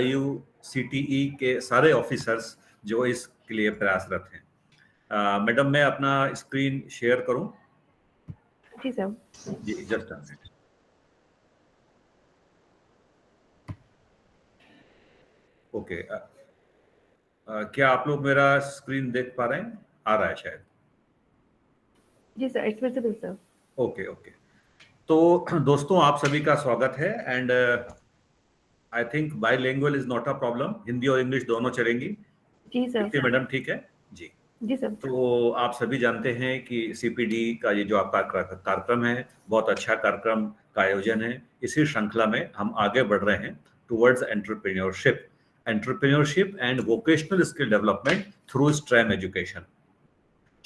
IUCTE के सारे officers जो इसके लिए प्रयासरत हैं। मैडम, मैं अपना स्क्रीन शेयर करूं? जी सर। जी, जस्ट अ मिनट। ओके, क्या आप लोग मेरा स्क्रीन देख पा रहे हैं? आ रहा है शायद। जी sir, it's visible sir. Okay okay. तो दोस्तों, आप सभी का स्वागत है। And I think bilingual is not a problem, Hindi और इंग्लिश दोनों चलेंगी। जी सर। दीप्ति मैडम ठीक है जी? जी सर। तो आप सभी जानते हैं कि CPD का ये जो आपका कार्यक्रम है, बहुत अच्छा कार्यक्रम का आयोजन है। इसी श्रृंखला में हम आगे बढ़ रहे हैं towards entrepreneurship and vocational skill development through STEM education.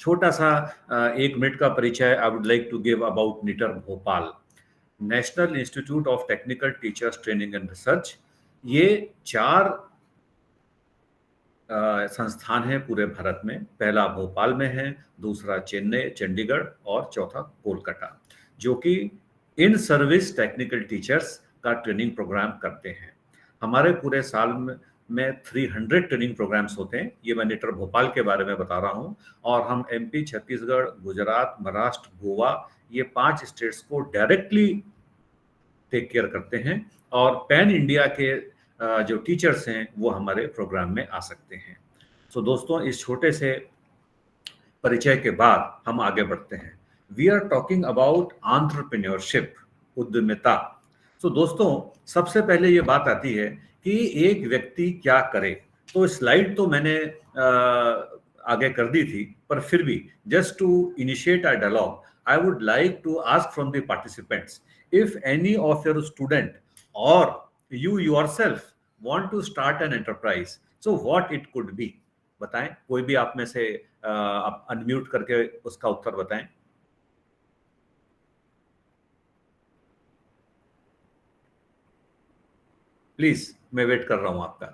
छोटा सा 1 मिनट का परिचय I would like to give about NITTTR Bhopal, National Institute of Technical Teachers Training and Research. ये 4 संस्थान है पूरे भारत में। पहला भोपाल में है, दूसरा चेन्नई चंडीगढ़ और चौथा कोलकाता, जो कि इन सर्विस टेक्निकल टीचर्स का ट्रेनिंग प्रोग्राम करते हैं। हमारे पूरे साल में 300 ट्रेनिंग प्रोग्राम्स होते हैं। ये मैं निटर भोपाल के बारे में बता रहा हूँ। और हम MP, छत्तीसगढ़, गुजरात, महाराष्ट्र, गोवा, ये 5 स्टेट्स को डायरेक्टली टेक केयर करते हैं। और पैन इंडिया के जो टीचर्स हैं वो हमारे प्रोग्राम में आ सकते हैं। तो दोस्तों, इस छोटे से परिचय के बाद हम आगे बढ़ते हैं। We are talking about entrepreneurship, उद्यमिता। तो दोस्तों, सबसे पहले ये बात आती है कि एक व्यक्ति क्या करे। तो स्लाइड तो मैंने आगे कर दी थी, पर फिर भी just to initiate a dialogue, I would like to ask from the participants, if any of your student or you yourself want to start an enterprise, so what it could be? बताएं, कोई भी आप में से आप unmute करके उसका उत्तर बताएं। प्लीज, मैं वेट कर रहा हूं आपका।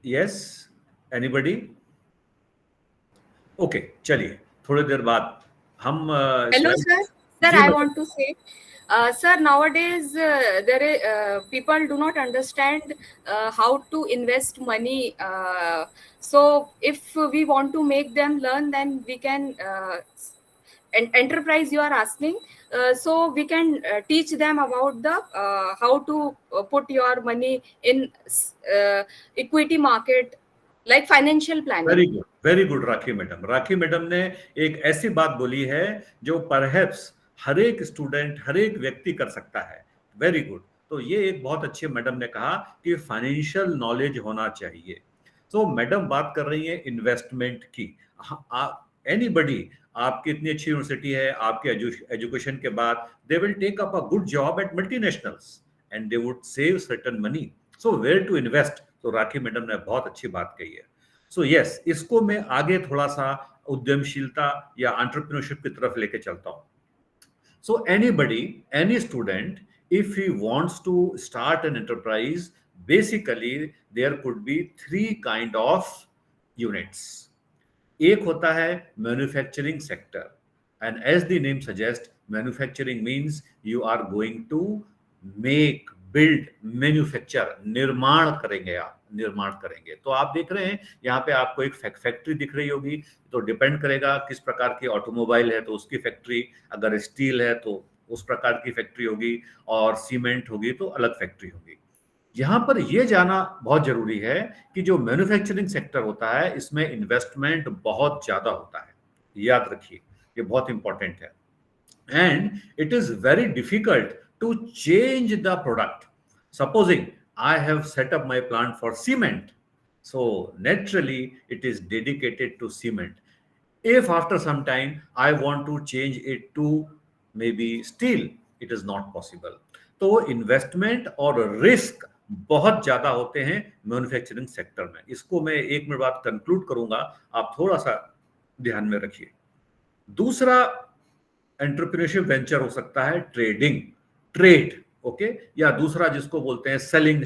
Yes, anybody? ओके, चलिए, थोड़ी देर बाद हम hello sir. Sir, I want to say, sir, nowadays people do not understand how to invest money. So if we want to make them learn, then we can enterprise you are asking. So we can teach them about the how to put your money in equity market, like financial planning. Very good Rakhi madam. Rakhi madam ने एक ऐसी बात बोली है जो perhaps हर एक student, हर एक व्यक्ति कर सकता है। Very good. तो ये एक बहुत अच्छे मैडम ने कहा कि फाइनेंशियल नॉलेज होना चाहिए। तो मैडम बात कर रही है इन्वेस्टमेंट की। एनीबडी, आपकी इतनी अच्छी यूनिवर्सिटी है, आपके एजुकेशन के बाद they will take up a good job at multinationals and they would save certain money. So where to invest? तो राखी मैडम ने बहुत अच्छी बात कही है। सो यस, इसको मैं आगे थोड़ा सा उद्यमशीलता या एंटरप्रेन्योरशिप की तरफ लेके चलता हूं। So anybody, any student, if he wants to start an enterprise, basically there could be 3 kind of units. एक होता है manufacturing sector, and as the name suggest, manufacturing means you are going to make, build, manufacture, निर्माण करेंगे। आप निर्माण करेंगे। तो आप देख रहे हैं यहाँ पे आपको एक फैक्ट्री दिख रही होगी। तो डिपेंड करेगा किस प्रकार की ऑटोमोबाइल है तो उसकी फैक्ट्री, अगर स्टील है तो उस प्रकार की फैक्ट्री होगी, और सीमेंट होगी तो अलग फैक्ट्री होगी। यहाँ पर यह जाना बहुत जरूरी है कि जो मैन्युफैक्चरिंग सेक्टर होता है इसमें इन्वेस्टमेंट बहुत ज्यादा होता है। याद रखिए, ये बहुत इंपॉर्टेंट है। And it is very difficult to change the product. Supposing I have set up my plant for cement, so naturally it is dedicated to cement. If after some time I want to change it to maybe steel, it is not possible. तो investment और risk बहुत ज्यादा होते हैं manufacturing sector में। इसको मैं 1 minute बाद कंक्लूड करूंगा, आप थोड़ा सा ध्यान में रखिए। दूसरा एंटरप्रेन्योरशिप वेंचर हो सकता है ट्रेडिंग, ट्रेड, ओके, या दूसरा जिसको बोलते हैं सेलिंग,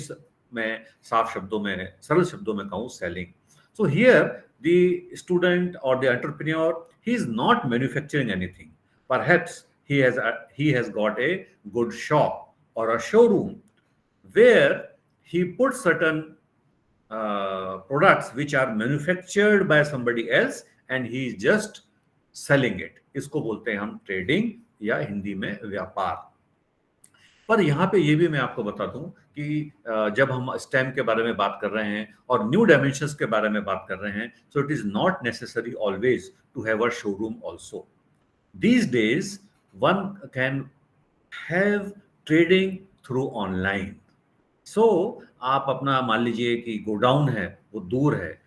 में साफ शब्दों में, सरल शब्दों में कहूं, selling. So here the student और the entrepreneur, he is not manufacturing anything, perhaps he has got a good shop, or a showroom where he puts certain products which are manufactured by somebody else and he is just selling it. इसको बोलते हैं हम trading या हिंदी में व्यापार। पर यहाँ पे ये भी मैं आपको बता दूं कि जब हम स्टेम के बारे में बात कर रहे हैं और न्यू डायमेंशंस के बारे में बात कर रहे हैं, so it is not necessary always to have a showroom also. These days, one can have trading through online. So, आप अपना मान लीजिए कि गोडाउन है, वो दूर है,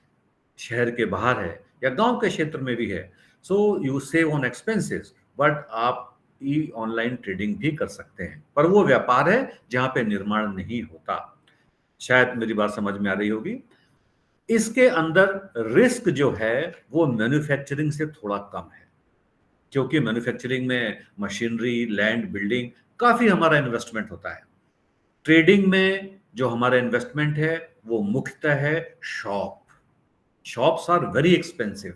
शहर के बाहर है या गांव के क्षेत्र में भी है, so you save on expenses, but आप ऑनलाइन ट्रेडिंग भी कर सकते हैं, पर वो व्यापार है जहां पे निर्माण नहीं होता। शायद मेरी बात समझ में आ रही होगी। इसके अंदर रिस्क जो है वो मैन्युफैक्चरिंग से थोड़ा कम है, क्योंकि मैन्युफैक्चरिंग में मशीनरी, लैंड, बिल्डिंग काफी हमारा इन्वेस्टमेंट होता है। ट्रेडिंग में जो हमारा इन्वेस्टमेंट है वो मुख्यतः है shop. Shops are very expensive,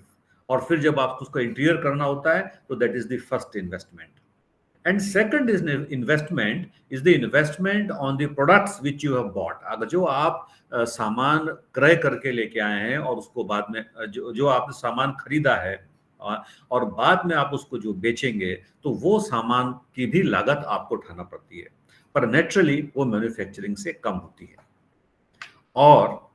और फिर जब आपको उसको इंटीरियर करना होता है तो that is the first investment. And second is the investment on the products which you have bought. अगर जो आप सामान क्रय करके लेके आए हैं और उसको बाद में जो आपने सामान खरीदा है और बाद में आप उसको जो बेचेंगे, तो वो सामान की भी लागत आपको उठाना पड़ती है, पर नेचुरली वो मैन्युफैक्चरिंग से कम होती है। और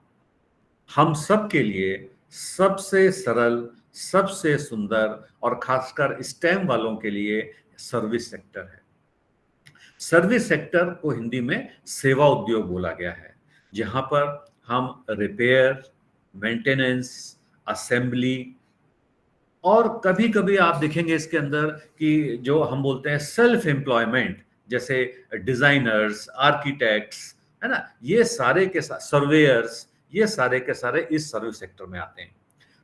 हम सब के लिए सबसे सरल, सबसे सुंदर और खासकर स्टेम वालों के लिए सर्विस सेक्टर है। सर्विस सेक्टर को हिंदी में सेवा उद्योग बोला गया है, जहां पर हम रिपेयर, मेंटेनेंस, असेंबली और कभी कभी आप देखेंगे इसके अंदर कि जो हम बोलते हैं सेल्फ एम्प्लॉयमेंट, जैसे डिजाइनर्स, आर्किटेक्ट्स, है ना, ये सारे के सारे सर्वेयर्स, ये सारे के सारे इस सर्विस सेक्टर में आते हैं।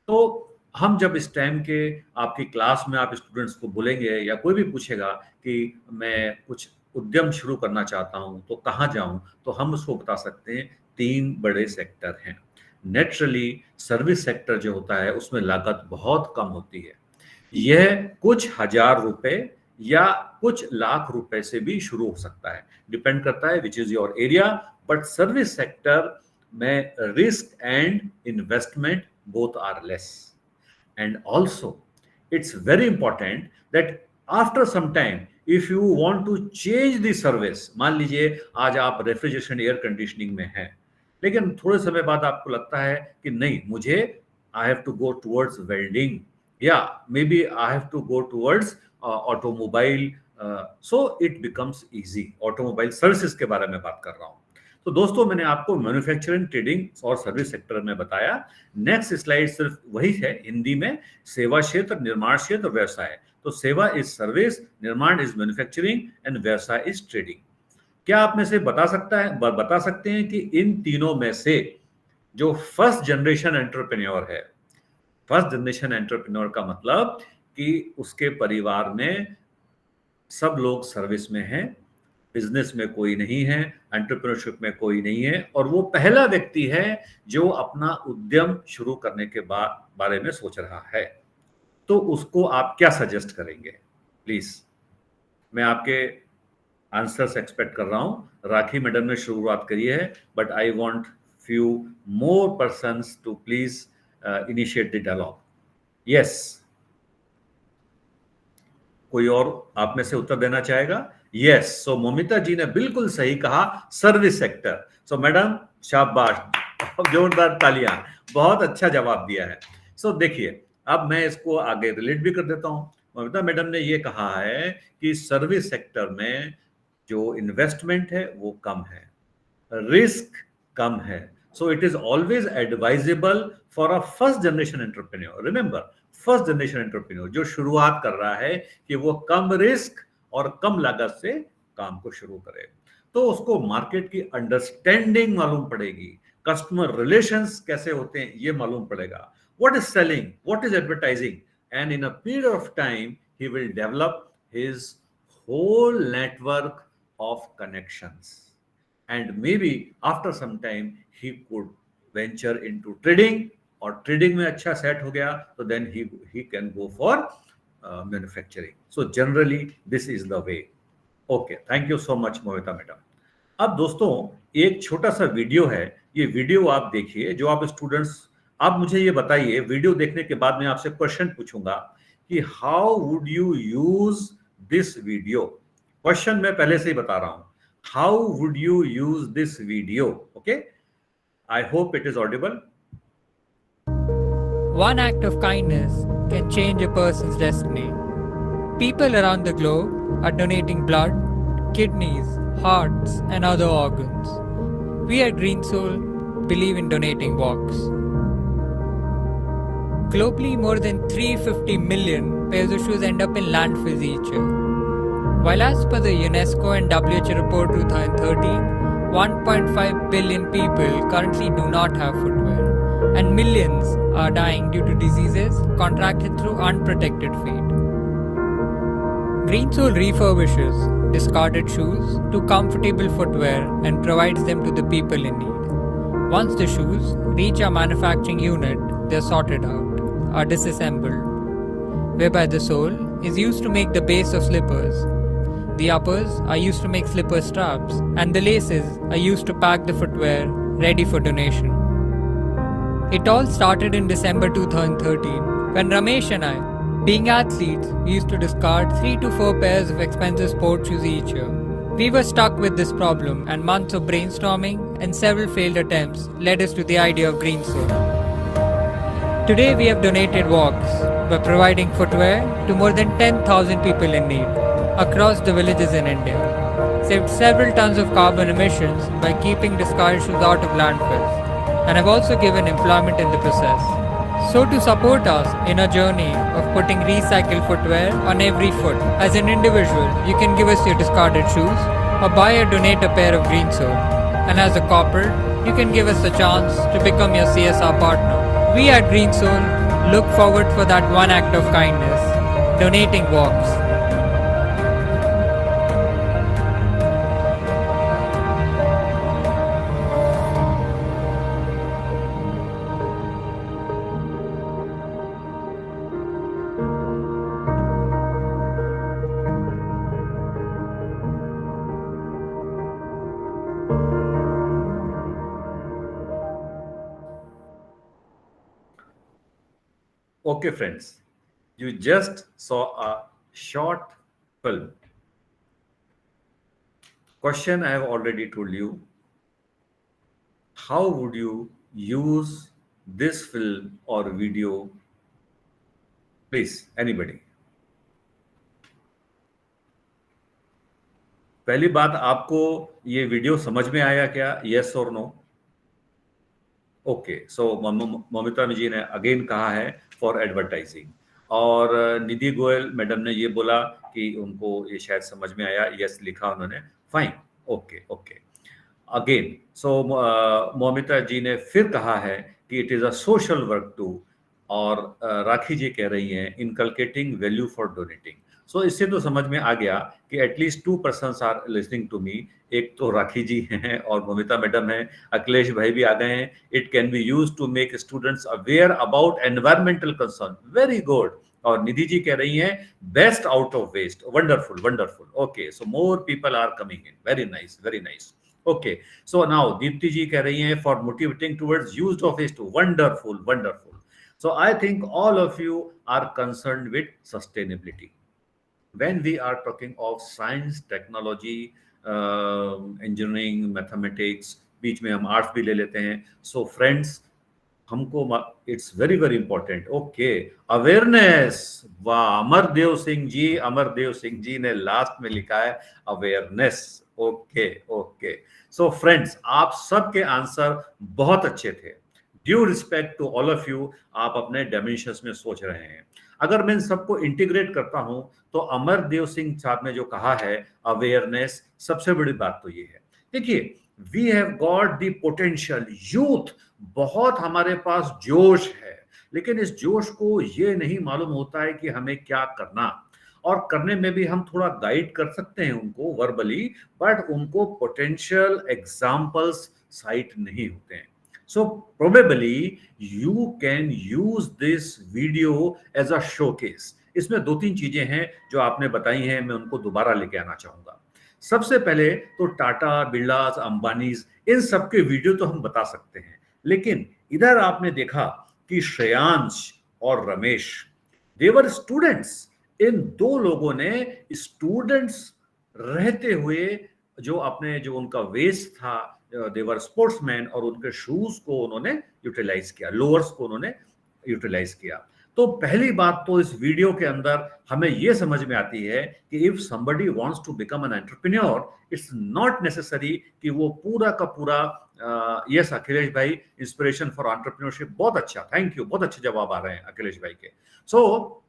तो हम जब इस टाइम के आपकी क्लास में आप स्टूडेंट्स को बोलेंगे या कोई भी पूछेगा कि मैं कुछ उद्यम शुरू करना चाहता हूं तो कहाँ जाऊं, तो हम उसको बता सकते हैं 3 बड़े सेक्टर हैं। नेचुरली सर्विस सेक्टर जो होता है उसमें लागत बहुत कम होती है। यह कुछ हजार रुपए या कुछ लाख रुपए से भी शुरू हो सकता है, डिपेंड करता है which is your area. But service sector में risk and investment both are less. And also, it's very important that after some time, if you want to change the service, मान लीजिए आज आप रेफ्रिजरेशन, एयर कंडीशनिंग में हैं, लेकिन थोड़े समय बाद आपको लगता है कि नहीं, मुझे I have to go towards welding, yeah, maybe I have to go towards automobile, so it becomes easy। Automobile services के बारे में बात कर रहा हूँ। तो दोस्तों, मैंने आपको मैन्युफैक्चरिंग, ट्रेडिंग और सर्विस सेक्टर में बताया। नेक्स्ट स्लाइड सिर्फ वही है हिंदी में, सेवा क्षेत्र, निर्माण क्षेत्र, व्यवसाय। तो सेवा इज सर्विस, निर्माण इज मैन्युफैक्चरिंग एंड व्यवसाय इज ट्रेडिंग। क्या आप में से बता सकते हैं कि इन तीनों में से जो फर्स्ट जनरेशन एंटरप्रेन्योर है, फर्स्ट जनरेशन एंटरप्रेन्योर का मतलब कि उसके परिवार में सब लोग सर्विस में हैं, बिजनेस में कोई नहीं है, एंटरप्रेन्योरशिप में कोई नहीं है, और वो पहला व्यक्ति है जो अपना उद्यम शुरू करने के बारे में सोच रहा है, तो उसको आप क्या सजेस्ट करेंगे? प्लीज, मैं आपके आंसर्स एक्सपेक्ट कर रहा हूं। राखी मैडम ने शुरुआत करी है, but I want few more persons to please initiate the dialogue. Yes, कोई और आप में से उत्तर देना चाहेगा? यस, सो मोमिता जी ने बिल्कुल सही कहा, सर्विस सेक्टर। सो मैडम, शाबाश, जोरदार तालियां, बहुत अच्छा जवाब दिया है। सो देखिए, अब मैं इसको आगे रिलेट भी कर देता हूं। मोमिता मैडम ने ये कहा है कि सर्विस सेक्टर में जो इन्वेस्टमेंट है वो कम है, रिस्क कम है, सो it is always advisable for a first generation entrepreneur. Remember, first generation entrepreneur जो शुरुआत कर रहा है कि वो कम रिस्क और कम लागत से काम को शुरू करे, तो उसको मार्केट की अंडरस्टैंडिंग मालूम पड़ेगी, कस्टमर रिलेशंस कैसे होते हैं ये मालूम पड़ेगा, what is selling, what is advertising, and in a period of time he will develop his whole network of connections, and maybe after some time he could venture into trading, और trading में अच्छा set हो गया तो then he can go for manufacturing. So generally this is the way. Okay, thank you so much Mohita madam. अब दोस्तों एक छोटा सा वीडियो है, ये वीडियो आप देखिए जो आप स्टूडेंट्स, आप मुझे ये बताइए, वीडियो देखने के बाद मैं आपसे क्वेश्चन पूछूंगा कि how would you use this video. Question मैं पहले से ही बता रहा हूं, how would you use this video. Okay, I hope it is Audible. One act of kindness can change a person's destiny. People around the globe are donating blood, kidneys, hearts, and other organs. We at Green Soul believe in donating walks. Globally, more than 350 million pairs of shoes end up in landfills each year. While as per the UNESCO and WHO report 2013, 1.5 billion people currently do not have footwear, and millions are dying due to diseases contracted through unprotected feet. Green Soul refurbishes discarded shoes to comfortable footwear and provides them to the people in need. Once the shoes reach our manufacturing unit, they are sorted out, are disassembled, whereby the sole is used to make the base of slippers. The uppers are used to make slipper straps, and the laces are used to pack the footwear ready for donation. It all started in December 2013 when Ramesh and I, being athletes, we used to discard 3 to 4 pairs of expensive sport shoes each year. We were stuck with this problem, and months of brainstorming and several failed attempts led us to the idea of Green Soul. Today we have donated walks by providing footwear to more than 10,000 people in need across the villages in India, saved several tons of carbon emissions by keeping discarded shoes out of landfills, and have also given employment in the process. So to support us in our journey of putting recycled footwear on every foot, as an individual, you can give us your discarded shoes or buy or donate a pair of Green Soul. And as a corporate, you can give us a chance to become your CSR partner. We at Green Soul look forward for that one act of kindness, donating walks. Okay, friends, you just saw a short film. Question I have already told you. How would you use this film or video? Please, anybody. पहली बात, आपको ये video समझ में आया क्या? Yes और no? Okay, सो ममिता जी ने अगेन कहा है फॉर एडवर्टाइजिंग, और निधि गोयल मैडम ने ये बोला कि उनको ये शायद समझ में आया, यस लिखा उन्होंने, fine, okay okay. Again so Mamita ji ने फिर कहा है कि it is a social work too, और राखी जी कह रही हैं inculcating value for donating. So इससे तो समझ में आ गया कि at least 2 persons are listening to me. एक तो राखी जी हैं और ममिता मैडम हैं, अखिलेश भाई भी आ गए हैं। It can be used to make students aware about environmental concern, very good. और निधि जी कह रही हैं best out of waste, wonderful wonderful. Okay, so more people are coming in, very nice very nice. Okay, so now Deepti ji कह रही हैं for motivating towards use of waste, wonderful wonderful. So I think all of you are concerned with sustainability. When we are talking of science, technology, engineering, mathematics, बीच में हम arts भी ले लेते हैं। So friends, हमको it's very very important. Okay, awareness, वाह, अमरदेव सिंह जी ने last में लिखा है awareness. Okay okay, so friends, आप सबके आंसर बहुत अच्छे थे। Due respect to all of you, आप अपने डायमेंशंस में सोच रहे हैं। अगर मैं इन सबको इंटीग्रेट करता हूं तो अमरदेव सिंह साहब ने जो कहा है अवेयरनेस, सबसे बड़ी बात तो ये है। देखिए, we have got the potential, youth, बहुत हमारे पास जोश है, लेकिन इस जोश को ये नहीं मालूम होता है कि हमें क्या करना, और करने में भी हम थोड़ा गाइड कर सकते हैं उनको वर्बली, बट उनको पोटेंशियल एग्जाम्पल्स साइट नहीं होते हैं। So probably you can use this video as a showcase. इसमें 2-3 चीजें हैं जो आपने बताई हैं, मैं उनको दोबारा लेके आना चाहूंगा। सबसे पहले तो टाटा, बिरलास, अंबानीज, इन सब के वीडियो तो हम बता सकते हैं, लेकिन इधर आपने देखा कि श्रेयांश और रमेश, देवर स्टूडेंट्स। इन दो लोगों ने स्टूडेंट्स रहते हुए जो अपने जो उनका वेस्ट था, देवर स्पोर्ट्समैन, और उनके शूज को उन्होंने यूटिलाइज किया, लोअर्स को उन्होंने यूटिलाइज किया। तो पहली बात तो इस वीडियो के अंदर हमें यह समझ में आती है कि if somebody wants to become an entrepreneur, it's not necessary कि वो पूरा का पूरा यस अखिलेश भाई, इंस्पिरेशन फॉर एंटरप्रेन्योरशिप, बहुत अच्छा, थैंक यू, बहुत अच्छे जवाब आ रहे हैं अखिलेश भाई के। सो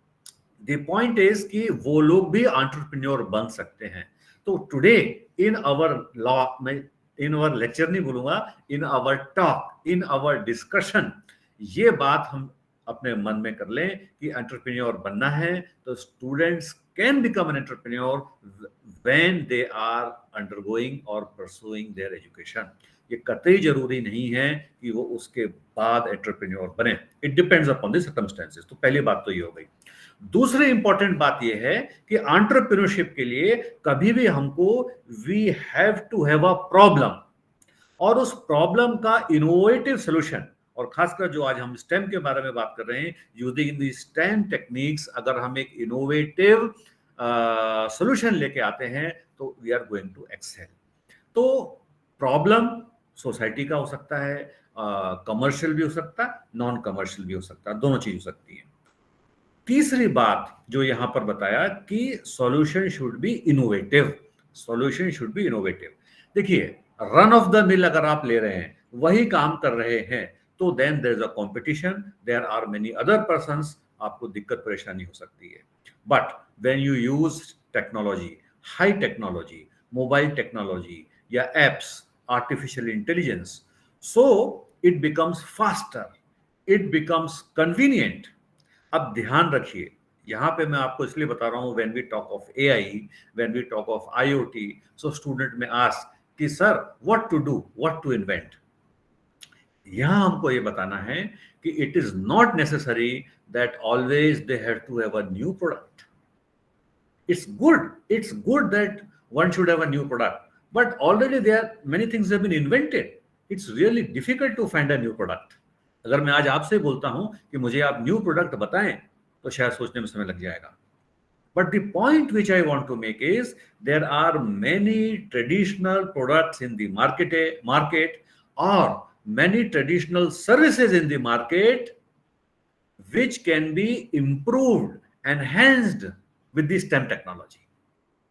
द पॉइंट इज कि वो लोग भी एंटरप्रेन्योर बन सकते हैं। तो टुडे इन आवर लॉ में, इन आवर लेक्चर नहीं बोलूंगा, in our talk, in our discussion, ये बात हम अपने मन में कर लें कि एंटरप्रेन्योर बनना है तो students can become an entrepreneur when they are undergoing और परसुइंग देयर एजुकेशन। ये कतई जरूरी नहीं है कि वो उसके बाद एंटरप्रेन्योर बने, it depends upon the circumstances. तो पहली बात तो ये हो गई। दूसरी इंपॉर्टेंट बात ये है कि एंटरप्रेन्योरशिप के लिए कभी भी हमको we have to have a problem, और उस प्रॉब्लम का इनोवेटिव सोल्यूशन, और खासकर जो आज हम स्टेम के बारे में बात कर रहे हैं, यूजिंग द स्टेम टेक्निक्स, अगर हम एक इनोवेटिव सोल्यूशन लेके आते हैं तो we are going to excel. तो प्रॉब्लम सोसाइटी का हो सकता है, कमर्शियल भी हो सकता है, नॉन कमर्शियल भी हो सकता है, दोनों चीज हो सकती है। तीसरी बात जो यहां पर बताया कि solution should be innovative, solution should be innovative. देखिए, रन ऑफ द मिल अगर आप ले रहे हैं, वही काम कर रहे हैं, तो then there is a competition, there are many other persons, आपको दिक्कत परेशानी हो सकती है। But when you use technology, high technology, mobile technology या apps, artificial intelligence, so it becomes faster, it becomes convenient. अब ध्यान रखिए, यहां पे मैं आपको इसलिए बता रहा हूं, when we talk of AI, when we talk of IoT, so student में आस्क कि sir what to do, what to invent. यहां हमको ये बताना है कि it is not necessary that always they have to have a new product. it's good that one should have a new product, but already there many things have been invented. It's really difficult to find a new product. अगर मैं आज आपसे बोलता हूं कि मुझे आप new product बताएं, तो शायद सोचने में समय लग जाएगा। But the point which I want to make is there are many traditional products in the market or many traditional services in the market which can be improved, enhanced with the STEM technology.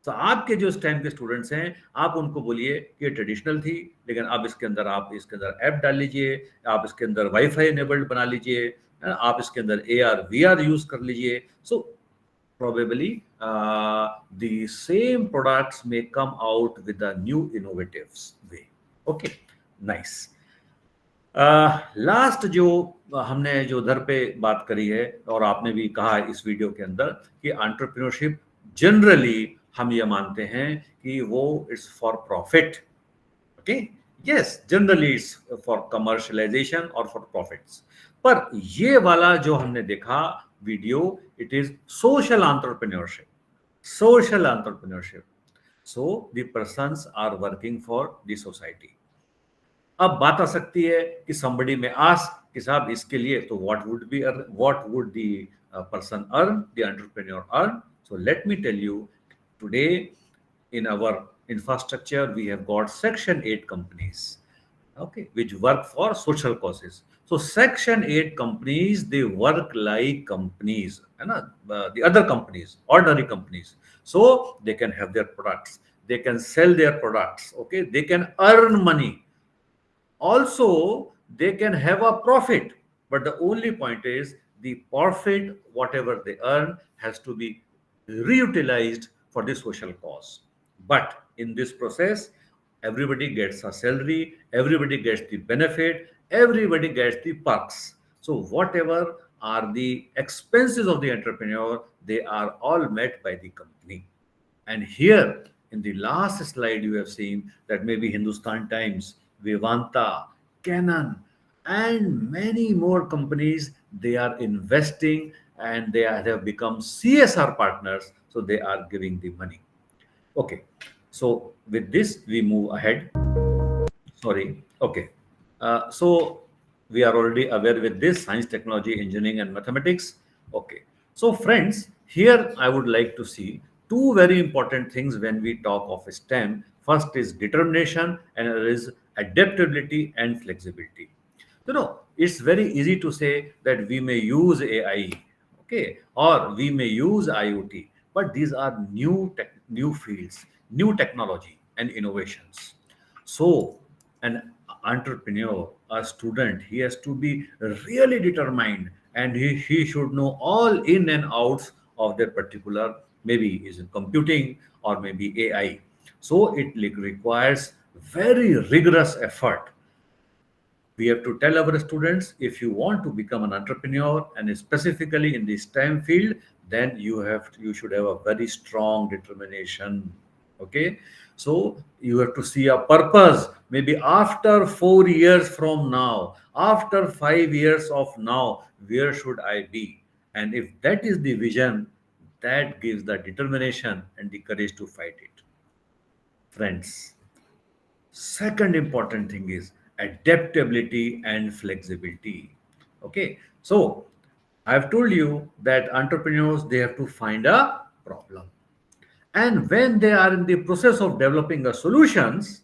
तो आपके जो stem के students हैं, आप उनको बोलिए कि ये ट्रेडिशनल थी, लेकिन अब इसके अंदर ऐप डाल लीजिए, आप इसके अंदर वाईफाई इनेबल्ड बना लीजिए, आप इसके अंदर AR VR यूज कर लीजिए। सो probably the same products may come out with a new innovative way. Okay, nice. Last जो हमने जो दर पे बात करी है, और आपने भी कहा इस वीडियो के अंदर, कि एंटरप्रेन्योरशिप जनरली हम ये मानते हैं कि वो it's for profit. Okay, yes, generally it's for commercialization और फॉर प्रॉफिट्स। पर ये वाला जो हमने देखा video, it is social entrepreneurship, social entrepreneurship. So the persons are working for the society. अब बात आ सकती है कि somebody may ask कि साहब इसके लिए तो what would the person earn, the entrepreneur earn? So let me tell you, today in our infrastructure we have got Section 8 companies, okay, which work for social causes. So Section 8 companies, they work like companies, the other companies, ordinary companies. So they can have their products, they can sell their products, okay, they can earn money. Also, they can have a profit, but the only point is the profit, whatever they earn, has to be reutilized for the social cause. But in this process, everybody gets a salary, everybody gets the benefit, everybody gets the perks. So whatever are the expenses of the entrepreneur, they are all met by the company. And here in the last slide, you have seen that maybe Hindustan Times, Vivanta, Canon, and many more companies, they are investing and they have become CSR partners, so they are giving the money. Okay, So with this, we move ahead. Sorry. Okay. So we are already aware with this science, technology, engineering, and mathematics. Okay. So friends, here I would like to see two very important things when we talk of STEM. First is determination, and another is adaptability and flexibility. It's very easy to say that we may use AI, okay, or we may use IoT, but these are new fields, new technology, and innovations. So, an entrepreneur, a student, he has to be really determined, and he should know all in and outs of their particular, maybe is in computing or maybe AI. So, it requires very rigorous effort. We have to tell our students, if you want to become an entrepreneur and specifically in the STEM field, then you should have a very strong determination. Okay, so you have to see a purpose. Maybe after 4 years from now, after 5 years of now, where should I be? And if that is the vision, that gives the determination and the courage to fight it. Friends, second important thing is adaptability and flexibility. Okay, so I've told you that entrepreneurs, they have to find a problem, and when they are in the process of developing a solutions,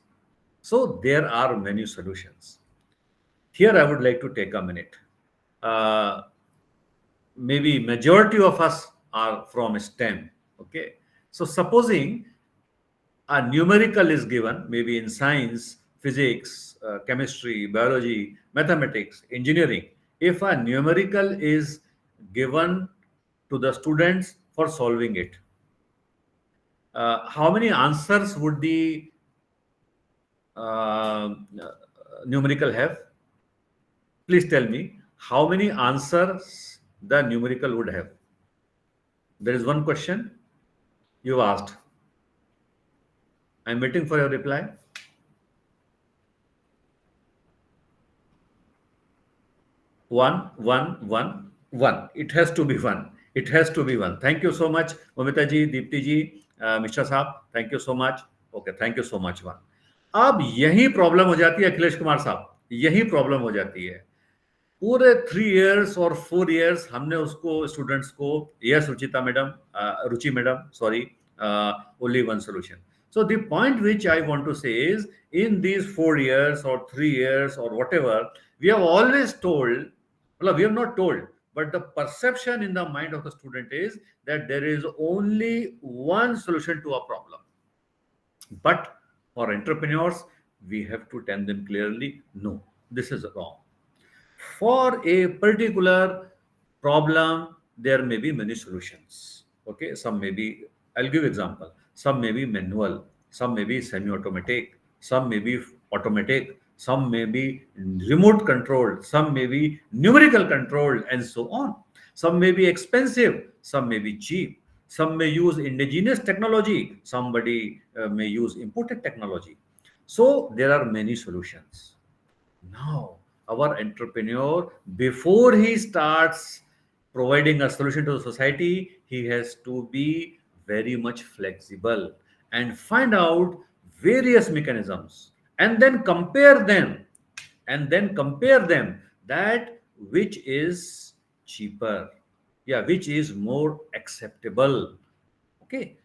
so there are many solutions. Here I would like to take a minute. uh, Maybe majority of us are from STEM. Okay, so supposing a numerical is given, maybe in science, physics, chemistry, biology, mathematics, engineering. If a numerical is given to the students for solving it, how many answers would the numerical have? Please tell me how many answers the numerical would have. There is one question you asked. I'm waiting for your reply. One. It has to be one. It has to be one. Thank you so much, Mamita ji, Deepti ji, Mr. Saab. Thank you so much. Okay, thank you so much. One. अब यही problem हो जाती है अखिलेश कुमार साहब, यही problem हो जाती है। पूरे 3 years और 4 years हमने उसको स्टूडेंट्स को, yes Ruchita madam, Ruchi madam, sorry, only one solution. So the point which I want to say is, in these 4 years or 3 years or whatever, we have always told, well, we have not told, but the perception in the mind of the student is that there is only one solution to a problem. But for entrepreneurs, we have to tell them clearly, no, this is wrong. For a particular problem, there may be many solutions. Okay, some may be, I'll give example. Some may be manual, some may be semi-automatic, some may be automatic, some may be remote controlled, some may be numerical controlled, and so on. Some may be expensive, some may be cheap. Some may use indigenous technology, somebody may use imported technology. So there are many solutions. Now, our entrepreneur, before he starts providing a solution to the society, he has to be very much flexible and find out various mechanisms and then compare them, that which is cheaper, which is more acceptable. Okay,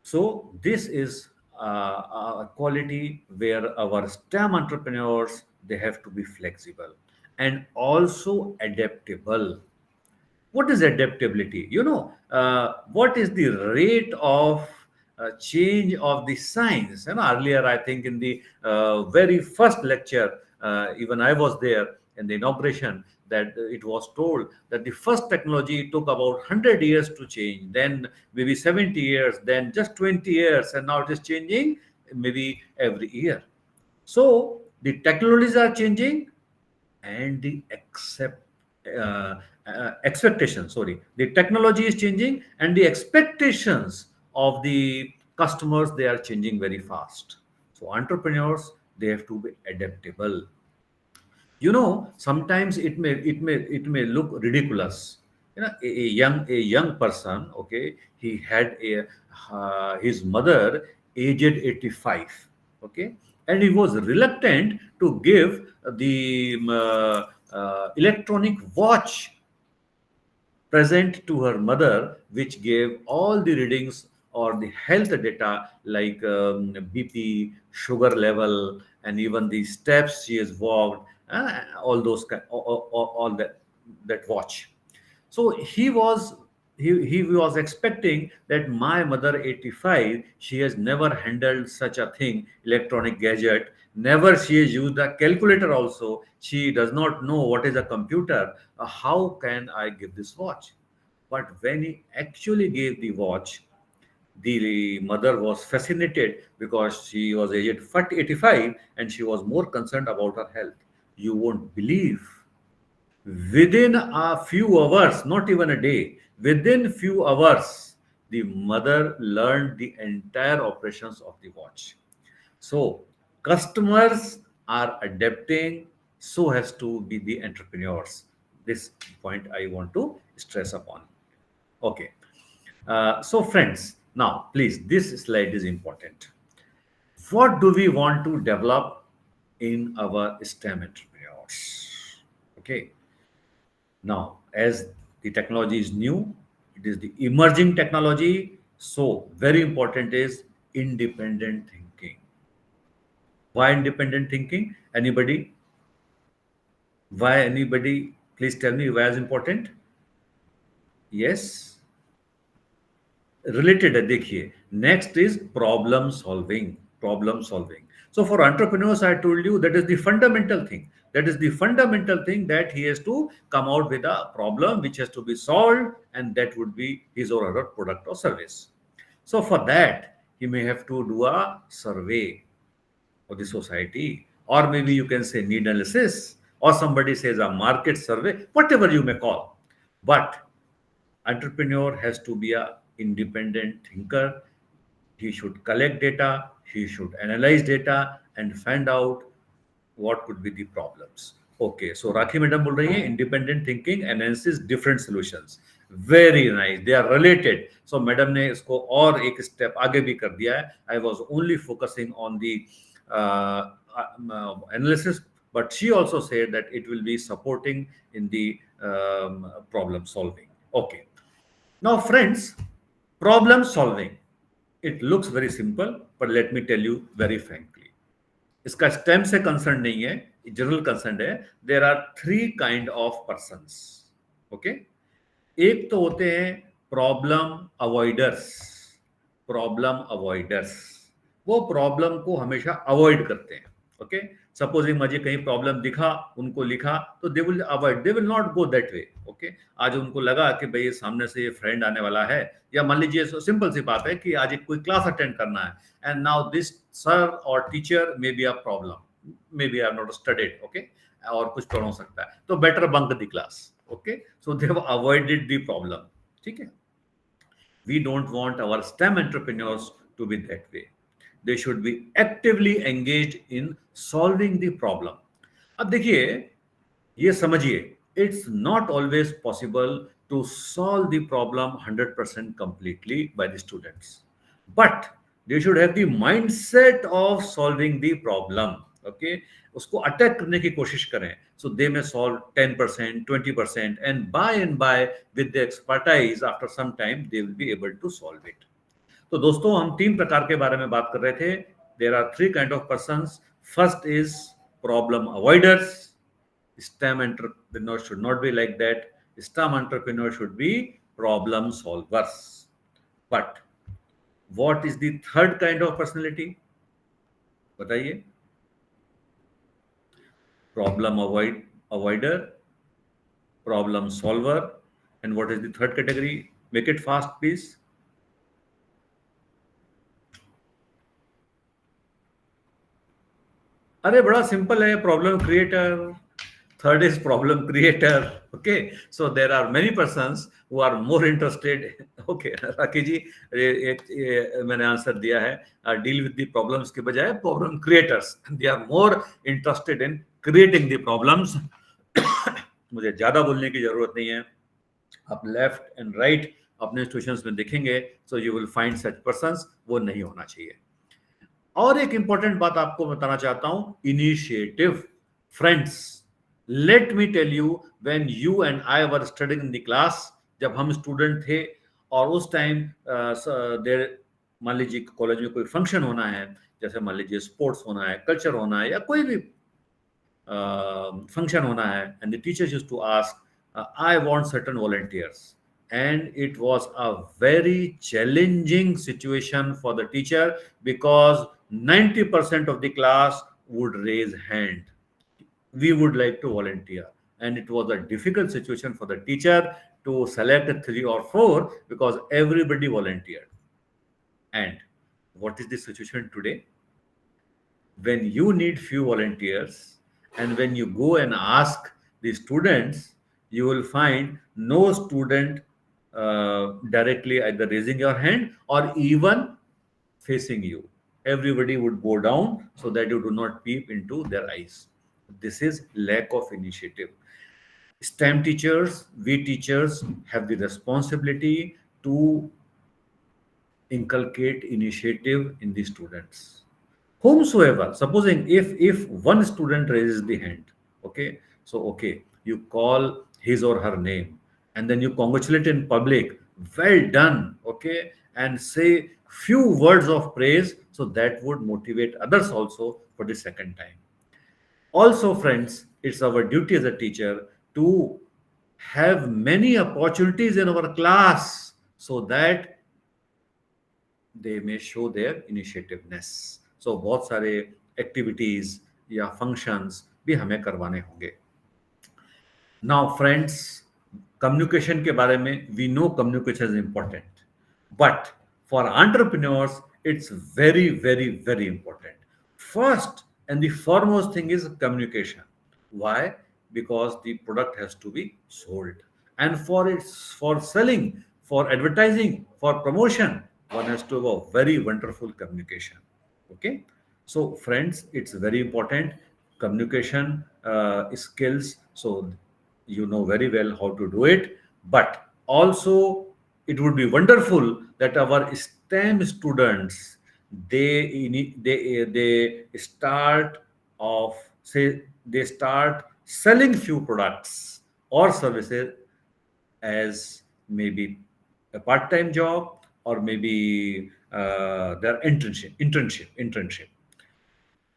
so this is a quality where our STEM entrepreneurs, they have to be flexible and also adaptable. What is adaptability? What is the rate of change of the science? Earlier, I think in the very first lecture, even I was there in the inauguration, that it was told that the first technology took about 100 years to change, then maybe 70 years, then just 20 years, and now it is changing maybe every year. So the technologies are changing, and the expectations, the technology is changing, and the expectations of the customers, they are changing very fast. So entrepreneurs, they have to be adaptable. Sometimes it may look ridiculous. A young person, okay, he had his mother aged 85. Okay, and he was reluctant to give the electronic watch present to her mother, which gave all the readings or the health data like BP, sugar level, and even the steps she has walked, all those all that watch. So he was expecting that my mother 85, she has never handled such a thing, electronic gadget, never she has used a calculator also, she does not know what is a computer. How can I give this watch? But when he actually gave the watch, the mother was fascinated because she was aged 85 and she was more concerned about her health. You won't believe, within a few hours, not even a day, within few hours, the mother learned the entire operations of the watch. So customers are adapting, so has to be the entrepreneurs. This point I want to stress upon. Okay. So friends, now please, this slide is important. What do we want to develop in our STEM entrepreneurs? Okay. Now, as the technology is new, it is the emerging technology. So very important is independent thinking. Why independent thinking? Anybody? Why anybody? Please tell me why is important. Yes. Related है देखिए. Next is problem solving. Problem solving. So for entrepreneurs, I told you that is the fundamental thing. That is the fundamental thing, that he has to come out with a problem which has to be solved, and that would be his or her product or service. So for that, he may have to do a survey of the society, or maybe you can say need analysis, or somebody says a market survey, whatever you may call. But entrepreneur has to be a independent thinker. He should collect data, he should analyze data and find out what could be the problems. Okay, so Rakhi madam बोल रही हैं independent thinking enhances different solutions. Very nice, they are related. So madam ने इसको और एक step आगे भी कर दिया है. I was only focusing on the analysis, but she also said that it will be supporting in the problem solving. Okay. Now friends, problem solving, it looks very simple, but let me tell you very frankly, इसका STEM से concern नहीं है, general concern है. There are three kind of persons. Okay, एक तो होते हैं problem avoiders. Problem avoiders, वो problem को हमेशा avoid करते हैं. Okay, सपोजिंग मुझे कहीं प्रॉब्लम दिखा, उनको लिखा, तो they will avoid, they will not go that way. Okay, आज उनको लगा कि भाई सामने से ये फ्रेंड आने वाला है, या मान लीजिए सिंपल सी बात है कि आज एक कोई क्लास अटेंड करना है, एंड नाउ दिस सर और teacher may be a problem, maybe I have not studied. Okay, और कुछ प्रॉब्लम हो सकता है, तो better bunk the class. Okay, so they have avoided the problem. ठीक है, we don't want our STEM entrepreneurs to be that way. They should be actively engaged in solving the problem. अब देखिए, ये समझिए, it's not always possible to solve the problem 100% completely by the students, but they should have the mindset of solving the problem. Okay, उसको attack करने की कोशिश करें. So they may solve 10%, 20%, and by with the expertise, after some time they will be able to solve it. तो दोस्तों, हम तीन प्रकार के बारे में बात कर रहे थे. There are three kind of persons. First is problem avoiders. STEM entrepreneur should not be like that. STEM entrepreneur should be problem solvers. But what is the third kind of personality? बताइए. Problem avoider, problem solver, and what is the third category? Make it fast, please. अरे बड़ा simple है. Problem creator. Third is problem creator. Okay, so there are many persons who are more interested. Okay Rakhi ji, मैंने answer दिया है. Deal with the problems के बजाय problem creators, they are more interested in creating the problems. मुझे ज्यादा बोलने की जरूरत नहीं है. आप लेफ्ट एंड राइट अपने इंस्टीट्यूशंस में देखेंगे, so you will find such persons. वो नहीं होना चाहिए. और एक इंपॉर्टेंट बात आपको बताना चाहता हूं, initiative. Friends, let me tell you, when you and I were studying in the class, जब हम स्टूडेंट थे और उस टाइम देर, मान लीजिए कॉलेज में कोई फंक्शन होना है, जैसे मान लीजिए स्पोर्ट्स होना है, कल्चर होना है, या कोई भी फंक्शन होना है, and the teachers used to ask, I want certain volunteers, and it was a very challenging situation for the teacher, because 90% of the class would raise hand, we would like to volunteer, and it was a difficult situation for the teacher to select 3 or 4 because everybody volunteered. And what is the situation today? When you need few volunteers, and when you go and ask the students, you will find no student directly either raising your hand or even facing you. Everybody would go down so that you do not peep into their eyes. This is lack of initiative. STEM teachers, we teachers have the responsibility to inculcate initiative in the students. Whomsoever, supposing if one student raises the hand, okay, so okay, you call his or her name, and then you congratulate in public, well done, okay, and say few words of praise, so that would motivate others also for the second time. Also, friends, it's our duty as a teacher to have many opportunities in our class so that they may show their initiativeness. So बहुत सारे activities या functions भी हमें करवाने होंगे. Now friends, communication के बारे में, we know communication is important, but for entrepreneurs it's very very very important. First and the foremost thing is communication. Why? Because the product has to be sold, and for selling, for advertising, for promotion, one has to have a very wonderful communication. Okay, so friends, it's very important communication skills. So you know very well how to do it, but also it would be wonderful that our STEM students, they start off, say they start selling few products or services as maybe a part-time job, or maybe their internship.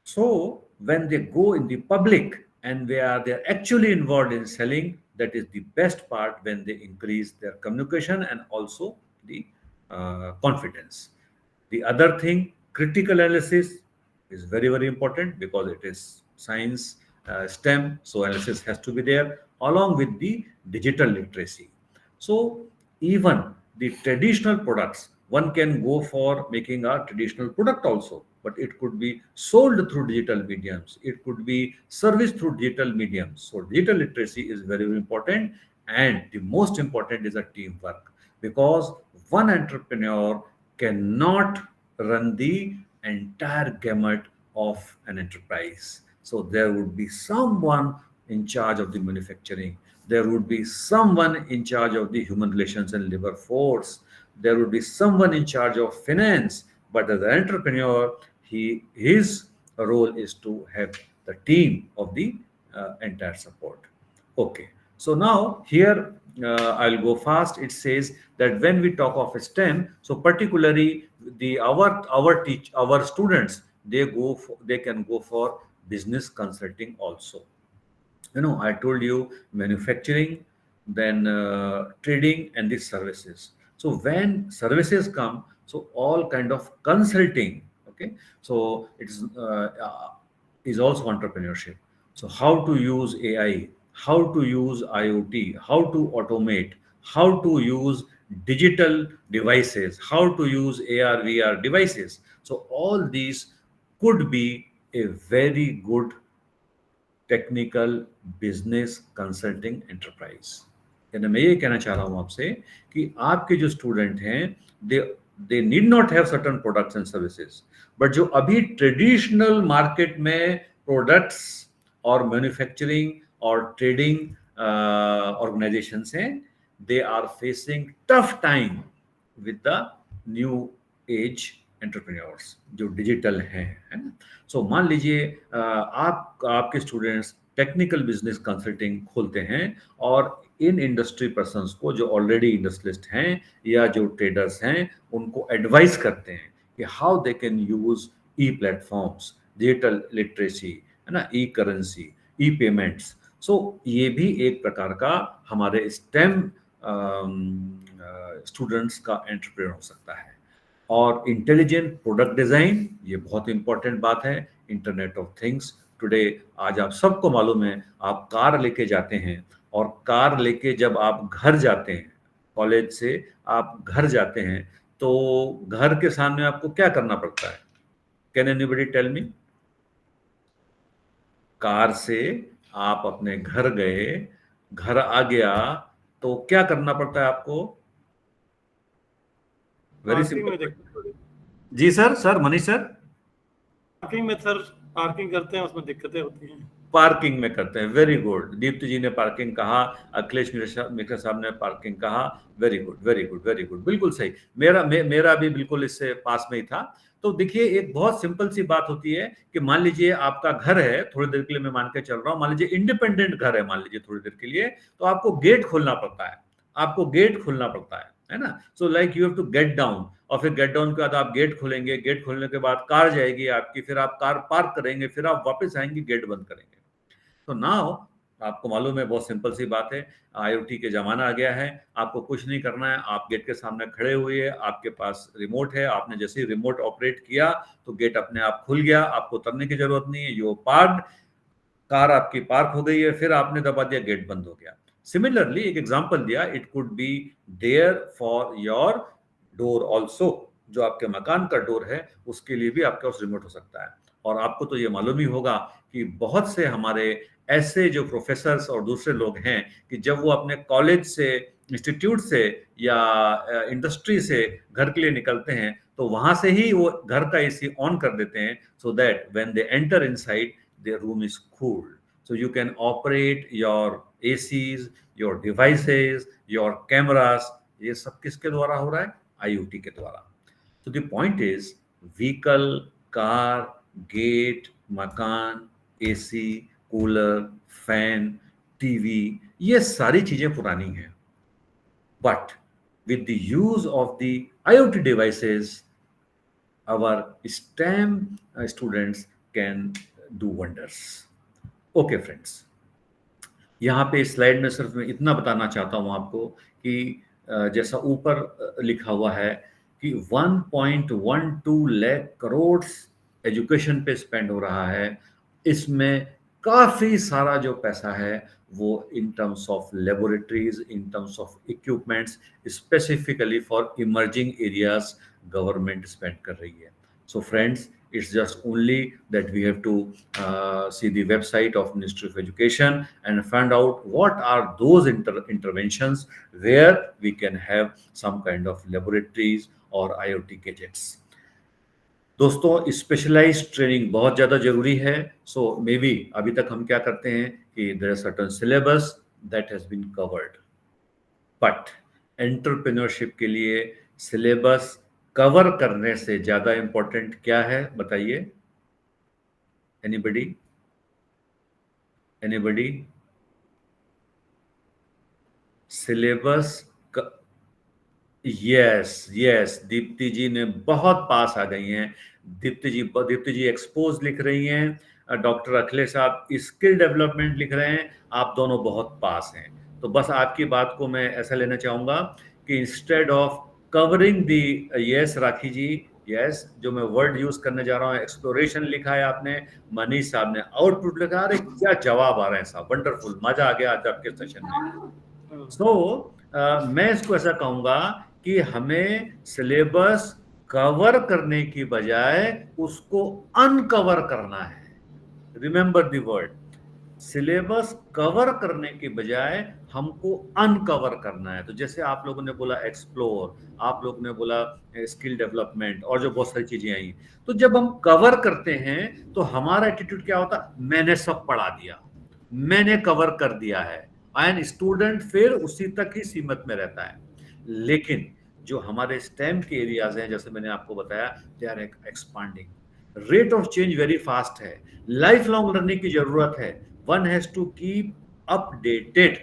So when they go in the public and they're actually involved in selling, that is the best part, when they increase their communication and also the confidence. The other thing, critical analysis is very very important, because it is science, STEM, so analysis has to be there, along with the digital literacy. So even the traditional products, one can go for making a traditional product also, but it could be sold through digital mediums, it could be serviced through digital mediums. So digital literacy is very, very important, and the most important is a teamwork, because one entrepreneur cannot run the entire gamut of an enterprise. So there would be someone in charge of the manufacturing, there would be someone in charge of the human relations and labor force, there would be someone in charge of finance. But as an entrepreneur, his role is to have the team of the entire support. Okay, so now here I'll go fast. It says that when we talk of STEM, so particularly our students, they can go for business consulting also. You know, I told you manufacturing, then trading, and the services. So when services come, so all kind of consulting, okay, so it's is also entrepreneurship. So how to use AI, how to use IoT, how to automate, how to use digital devices, how to use AR VR devices. So all these could be a very good technical business consulting enterprise. यानी मैं ये कहना चाह रहा हूं आपसे कि आपके जो स्टूडेंट हैं, they need not have certain products and services, but जो अभी ट्रेडिशनल मार्केट में प्रोडक्ट्स और मैन्युफैक्चरिंग और ट्रेडिंग ऑर्गेनाइजेशंस हैं, they are facing tough time with the new age entrepreneurs जो डिजिटल हैं, है ना। सो मान लीजिए आपके स्टूडेंट्स टेक्निकल बिजनेस कंसल्टिंग खोलते हैं और इन इंडस्ट्री पर्सन्स को जो ऑलरेडी इंडस्ट्रियलिस्ट हैं या जो ट्रेडर्स हैं उनको एडवाइस करते हैं कि how they can use E platforms, digital literacy, है ना, ई करेंसी, ई पेमेंट्स। सो ये भी एक प्रकार का हमारे स्टेम स्टूडेंट्स का एंटरप्रेन्योर हो सकता है। और इंटेलिजेंट प्रोडक्ट डिजाइन, ये बहुत इंपॉर्टेंट बात है। इंटरनेट ऑफ थिंग्स टुडे, आज आप सबको मालूम है, आप कार लेके जाते हैं और कार लेके जब आप घर जाते हैं, कॉलेज से आप घर जाते हैं, तो घर के सामने आपको क्या करना पड़ता है? Can anybody tell me? Car से आप अपने घर गए, घर आ गया, तो क्या करना पड़ता है आपको? Very simple. जी सर मनीष सर। पार्किंग में सर, पार्किंग करते हैं, उसमें दिक्कतें होती हैं। पार्किंग में करते हैं, वेरी गुड। दीप्ति जी ने पार्किंग कहा, अखिलेश मिश्रा साहब ने पार्किंग कहा, very good very good very good, बिल्कुल सही। मेरा भी बिल्कुल इससे पास में ही था। तो देखिए, एक बहुत सिंपल सी बात होती है कि मान लीजिए आपका घर है, थोड़ी देर के लिए मैं मान के चल रहा हूँ, मान लीजिए इंडिपेंडेंट घर है, मान लीजिए थोड़ी देर के लिए, तो आपको गेट खोलना पड़ता है, आपको गेट खोलना पड़ता है ना। So like you have to get down, और फिर गेट डाउन के बाद आप गेट खोलेंगे, गेट खोलने के बाद कार जाएगी आपकी, फिर आप कार पार्क करेंगे, फिर आप वापस आएंगे, गेट बंद करेंगे। तो नाउ आपको मालूम है, बहुत सिंपल सी बात है, IoT के जमाना आ गया है, आपको कुछ नहीं करना है, आप गेट के सामने खड़े हुए, आपके पास रिमोट है, आपने जैसे ही रिमोट ऑपरेट किया तो गेट अपने आप खुल गया, आपको उतरने की जरूरत नहीं है, यू पार्क्ड, कार आपकी पार्क हो गई है, फिर आपने दबा दिया, गेट बंद हो गया। सिमिलरली एक एग्जांपल दिया, it could be there for your door also, जो आपके मकान का डोर है उसके लिए भी आपके पास रिमोट हो सकता है। और आपको तो ये मालूम ही होगा कि बहुत से हमारे ऐसे जो प्रोफेसर्स और दूसरे लोग हैं कि जब वो अपने कॉलेज से, इंस्टीट्यूट से या इंडस्ट्री से घर के लिए निकलते हैं, तो वहां से ही वो घर का AC ऑन कर देते हैं, so that when they enter inside their room is cooled, so you can operate your ACs, your devices, your cameras, ये सब किसके द्वारा हो रहा है? IoT के द्वारा। So the point is, vehicle, car, gate, मकान, AC, कूलर, फैन, TV, ये सारी चीजें पुरानी हैं, but with the use of the IoT devices, our STEM students can do wonders. Okay friends, यहाँ पे स्लाइड में सिर्फ मैं इतना बताना चाहता हूँ आपको कि जैसा ऊपर लिखा हुआ है कि 1.12 लाख करोड़ एजुकेशन पे स्पेंड हो रहा है। इसमें काफ़ी सारा जो पैसा है वो in terms of laboratories, in terms of equipments, specifically for emerging areas government spend कर रही है। So friends, it's just only that we have to see the website of Ministry of Education and find out what are those interventions where we can have some kind of laboratories or IoT gadgets. दोस्तों, specialised training बहुत ज़्यादा जरूरी है। सो may be अभी तक हम क्या करते हैं कि there are certain syllabus that has been covered, but entrepreneurship के लिए सिलेबस कवर करने से ज्यादा इंपॉर्टेंट क्या है, बताइए? Anybody? Syllabus yes, Deepti ji ने बहुत पास आ गई हैं। दीप्ति जी एक्सपोज लिख रही हैं, डॉक्टर अखिलेश साहब स्किल डेवलपमेंट लिख रहे हैं, आप दोनों बहुत पास हैं। तो बस आपकी बात को मैं ऐसा लेना चाहूंगा कि instead of covering the, yes Rakhi ji, yes, जो मैं वर्ड यूज करने जा रहा हूँ, एक्सप्लोरेशन लिखा है आपने, मनीष साहब ने आउटपुट लिखा। अरे क्या जवाब आ रहे हैं साहब, वंडरफुल, मजा आ गया आज आपके सेशन में। सो मैं इसको ऐसा कहूंगा कि हमें सिलेबस कवर करने की बजाय उसको अनकवर करना है। Remember the word, syllabus cover करने के बजाय हमको अनकवर करना है। तो जैसे आप लोगों ने बोला एक्सप्लोर, आप लोगों ने बोला स्किल डेवलपमेंट, और जो बहुत सारी चीजें आई, तो जब हम कवर करते हैं तो हमारा एटीट्यूड क्या होता? मैंने सब पढ़ा दिया, मैंने कवर कर दिया है, एंड स्टूडेंट फिर उसी तक ही सीमित में रहता है। लेकिन जो हमारे स्टेम के एरियाज हैं, जैसे मैंने आपको बताया, they are expanding. Rate of change very fast है, लाइफ लॉन्ग लर्निंग की जरूरत है। One has to keep updated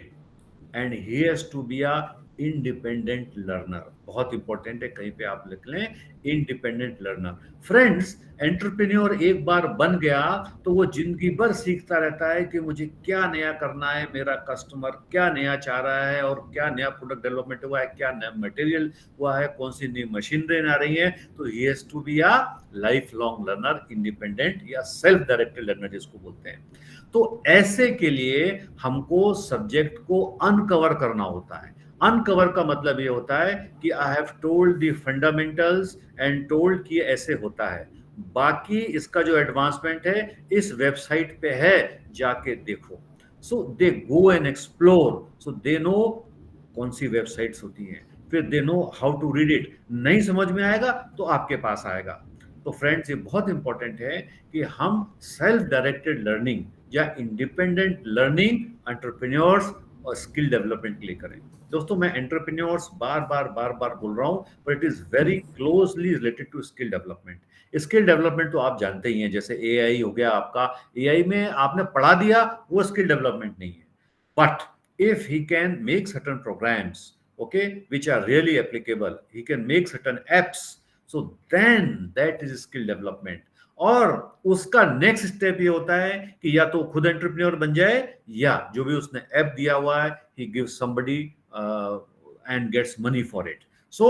and he has to be an independent learner. बहुत इंपॉर्टेंट है, कहीं पे आप लिख लें इंडिपेंडेंट लर्नर। फ्रेंड्स, एंटरप्रेन्योर एक बार बन गया तो वो जिंदगी भर सीखता रहता है कि मुझे क्या नया करना है, मेरा कस्टमर क्या नया चाह रहा है, और क्या नया प्रोडक्ट डेवलपमेंट हुआ है, क्या नया मटेरियल हुआ है, कौन सी नई मशीनरी आ रही है। तो he has to be a life long learner, independent या सेल्फ डायरेक्टेड लर्नर जिसको बोलते हैं। तो ऐसे के लिए हमको सब्जेक्ट को अनकवर करना होता है। अनकवर का मतलब ये होता है कि I have told the fundamentals and told कि ऐसे होता है, बाकी इसका जो एडवांसमेंट है इस वेबसाइट पे है, जाके देखो। So they go and explore, so they know कौन सी वेबसाइट्स होती हैं, फिर they know how to read it. नहीं समझ में आएगा तो आपके पास आएगा। तो फ्रेंड्स, ये बहुत इंपॉर्टेंट है कि हम सेल्फ डायरेक्टेड लर्निंग या इंडिपेंडेंट लर्निंग एंटरप्रेन्योर्स और स्किल डेवलपमेंट के लिए करें। दोस्तों, मैं एंटरप्रेन्योर्स बार बार बोल रहा हूं, पर it is very closely related to skill development. Skill development तो आप जानते ही हैं, जैसे एआई हो गया आपका, एआई में आपने पढ़ा दिया, वो स्किल डेवलपमेंट नहीं है। But if he can make certain programs, okay, which are really applicable, he can make certain apps, so then that is skill development। और उसका नेक्स्ट स्टेप ये होता है कि या तो खुद एंटरप्रेन्योर बन जाए, या जो भी उसने ऐप दिया हुआ है he gives somebody and gets money for it। so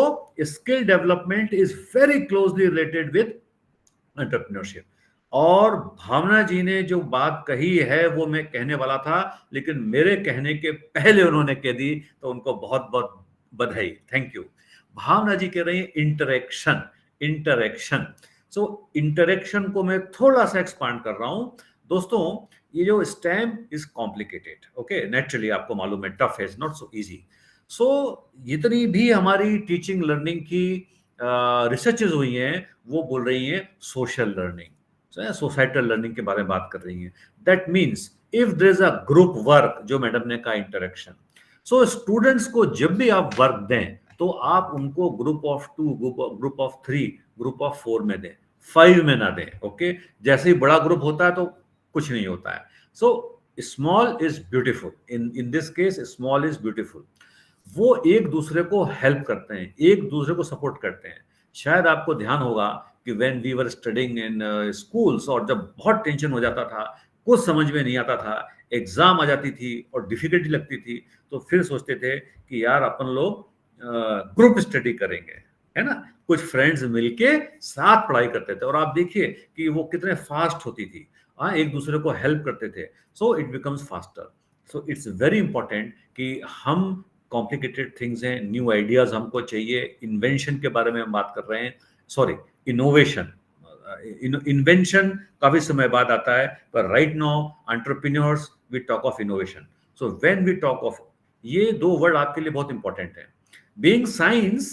skill development is very closely related with entrepreneurship। और भावना जी ने जो बात कही है वो मैं कहने वाला था, लेकिन मेरे कहने के पहले उन्होंने कह दी, तो उनको बहुत बहुत बधाई, थैंक यू। भावना जी कह रही है इंटरेक्शन, इंटरेक्शन। सो इंटरेक्शन को मैं थोड़ा सा एक्सपांड कर रहा हूं। दोस्तों, ये जो stem is complicated, okay, naturally आपको मालूम है, टफ है, इट्स नॉट सो इजी। सो जितनी भी हमारी टीचिंग लर्निंग की रिसर्चेज हुई हैं, वो बोल रही हैं सोशल लर्निंग, सोसाइटल लर्निंग के बारे में बात कर रही हैं। That means if there is a group work, जो मैडम ने कहा इंटरेक्शन, सो स्टूडेंट्स को जब भी आप वर्क दें तो आप उनको group of 2, group of 3, group of 4 में दें, 5 में ना दें, ओके। जैसे ही बड़ा ग्रुप होता है तो कुछ नहीं होता है। So small is beautiful, in this case small is beautiful. वो एक दूसरे को हेल्प करते हैं, एक दूसरे को सपोर्ट करते हैं। शायद आपको ध्यान होगा कि when we were studying in schools, और जब बहुत टेंशन हो जाता था, कुछ समझ में नहीं आता था, एग्जाम आ जाती थी और डिफिकल्टी लगती थी, तो फिर सोचते थे कि यार अपन लोग ग्रुप स्टडी करेंगे, है ना, कुछ फ्रेंड्स मिलके साथ पढ़ाई करते थे, और आप देखिए कि वो कितने फास्ट होती थी, एक दूसरे को हेल्प करते थे। सो it becomes faster. So it's very important कि हम कॉम्प्लिकेटेड थिंग्स हैं, न्यू आइडियाज हमको चाहिए। इन्वेंशन के बारे में हम बात कर रहे हैं, सॉरी, इनोवेशन। इन्वेंशन काफी समय बाद आता है, पर right now entrepreneurs we talk of innovation. So when we talk of, ये 2 वर्ड आपके लिए बहुत इंपॉर्टेंट है। बीइंग साइंस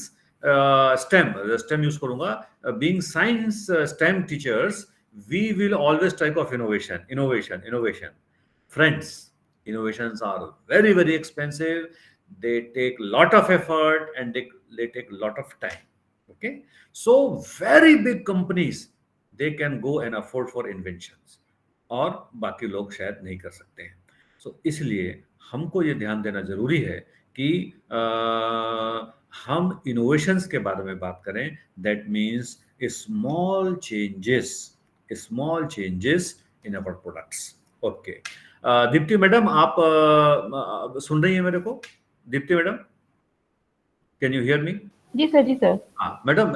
स्टेम यूज करूंगा, being science STEM teachers, we will always type of innovation, innovation, innovation. Friends, innovations are very very expensive, they take lot of effort and they take lot of time, okay। so very big companies, they can go and afford for inventions, और बाकी लोग शायद नहीं कर सकते हैं। so इसलिए हमको ये ध्यान देना जरूरी है कि हम इनोवेशंस के बारे में बात करें। That means small changes in our products, okay. Deepti madam, आप सुन रही हैं मेरे को? Deepti madam, can you hear me? जी सर, जी सर। हाँ मैडम,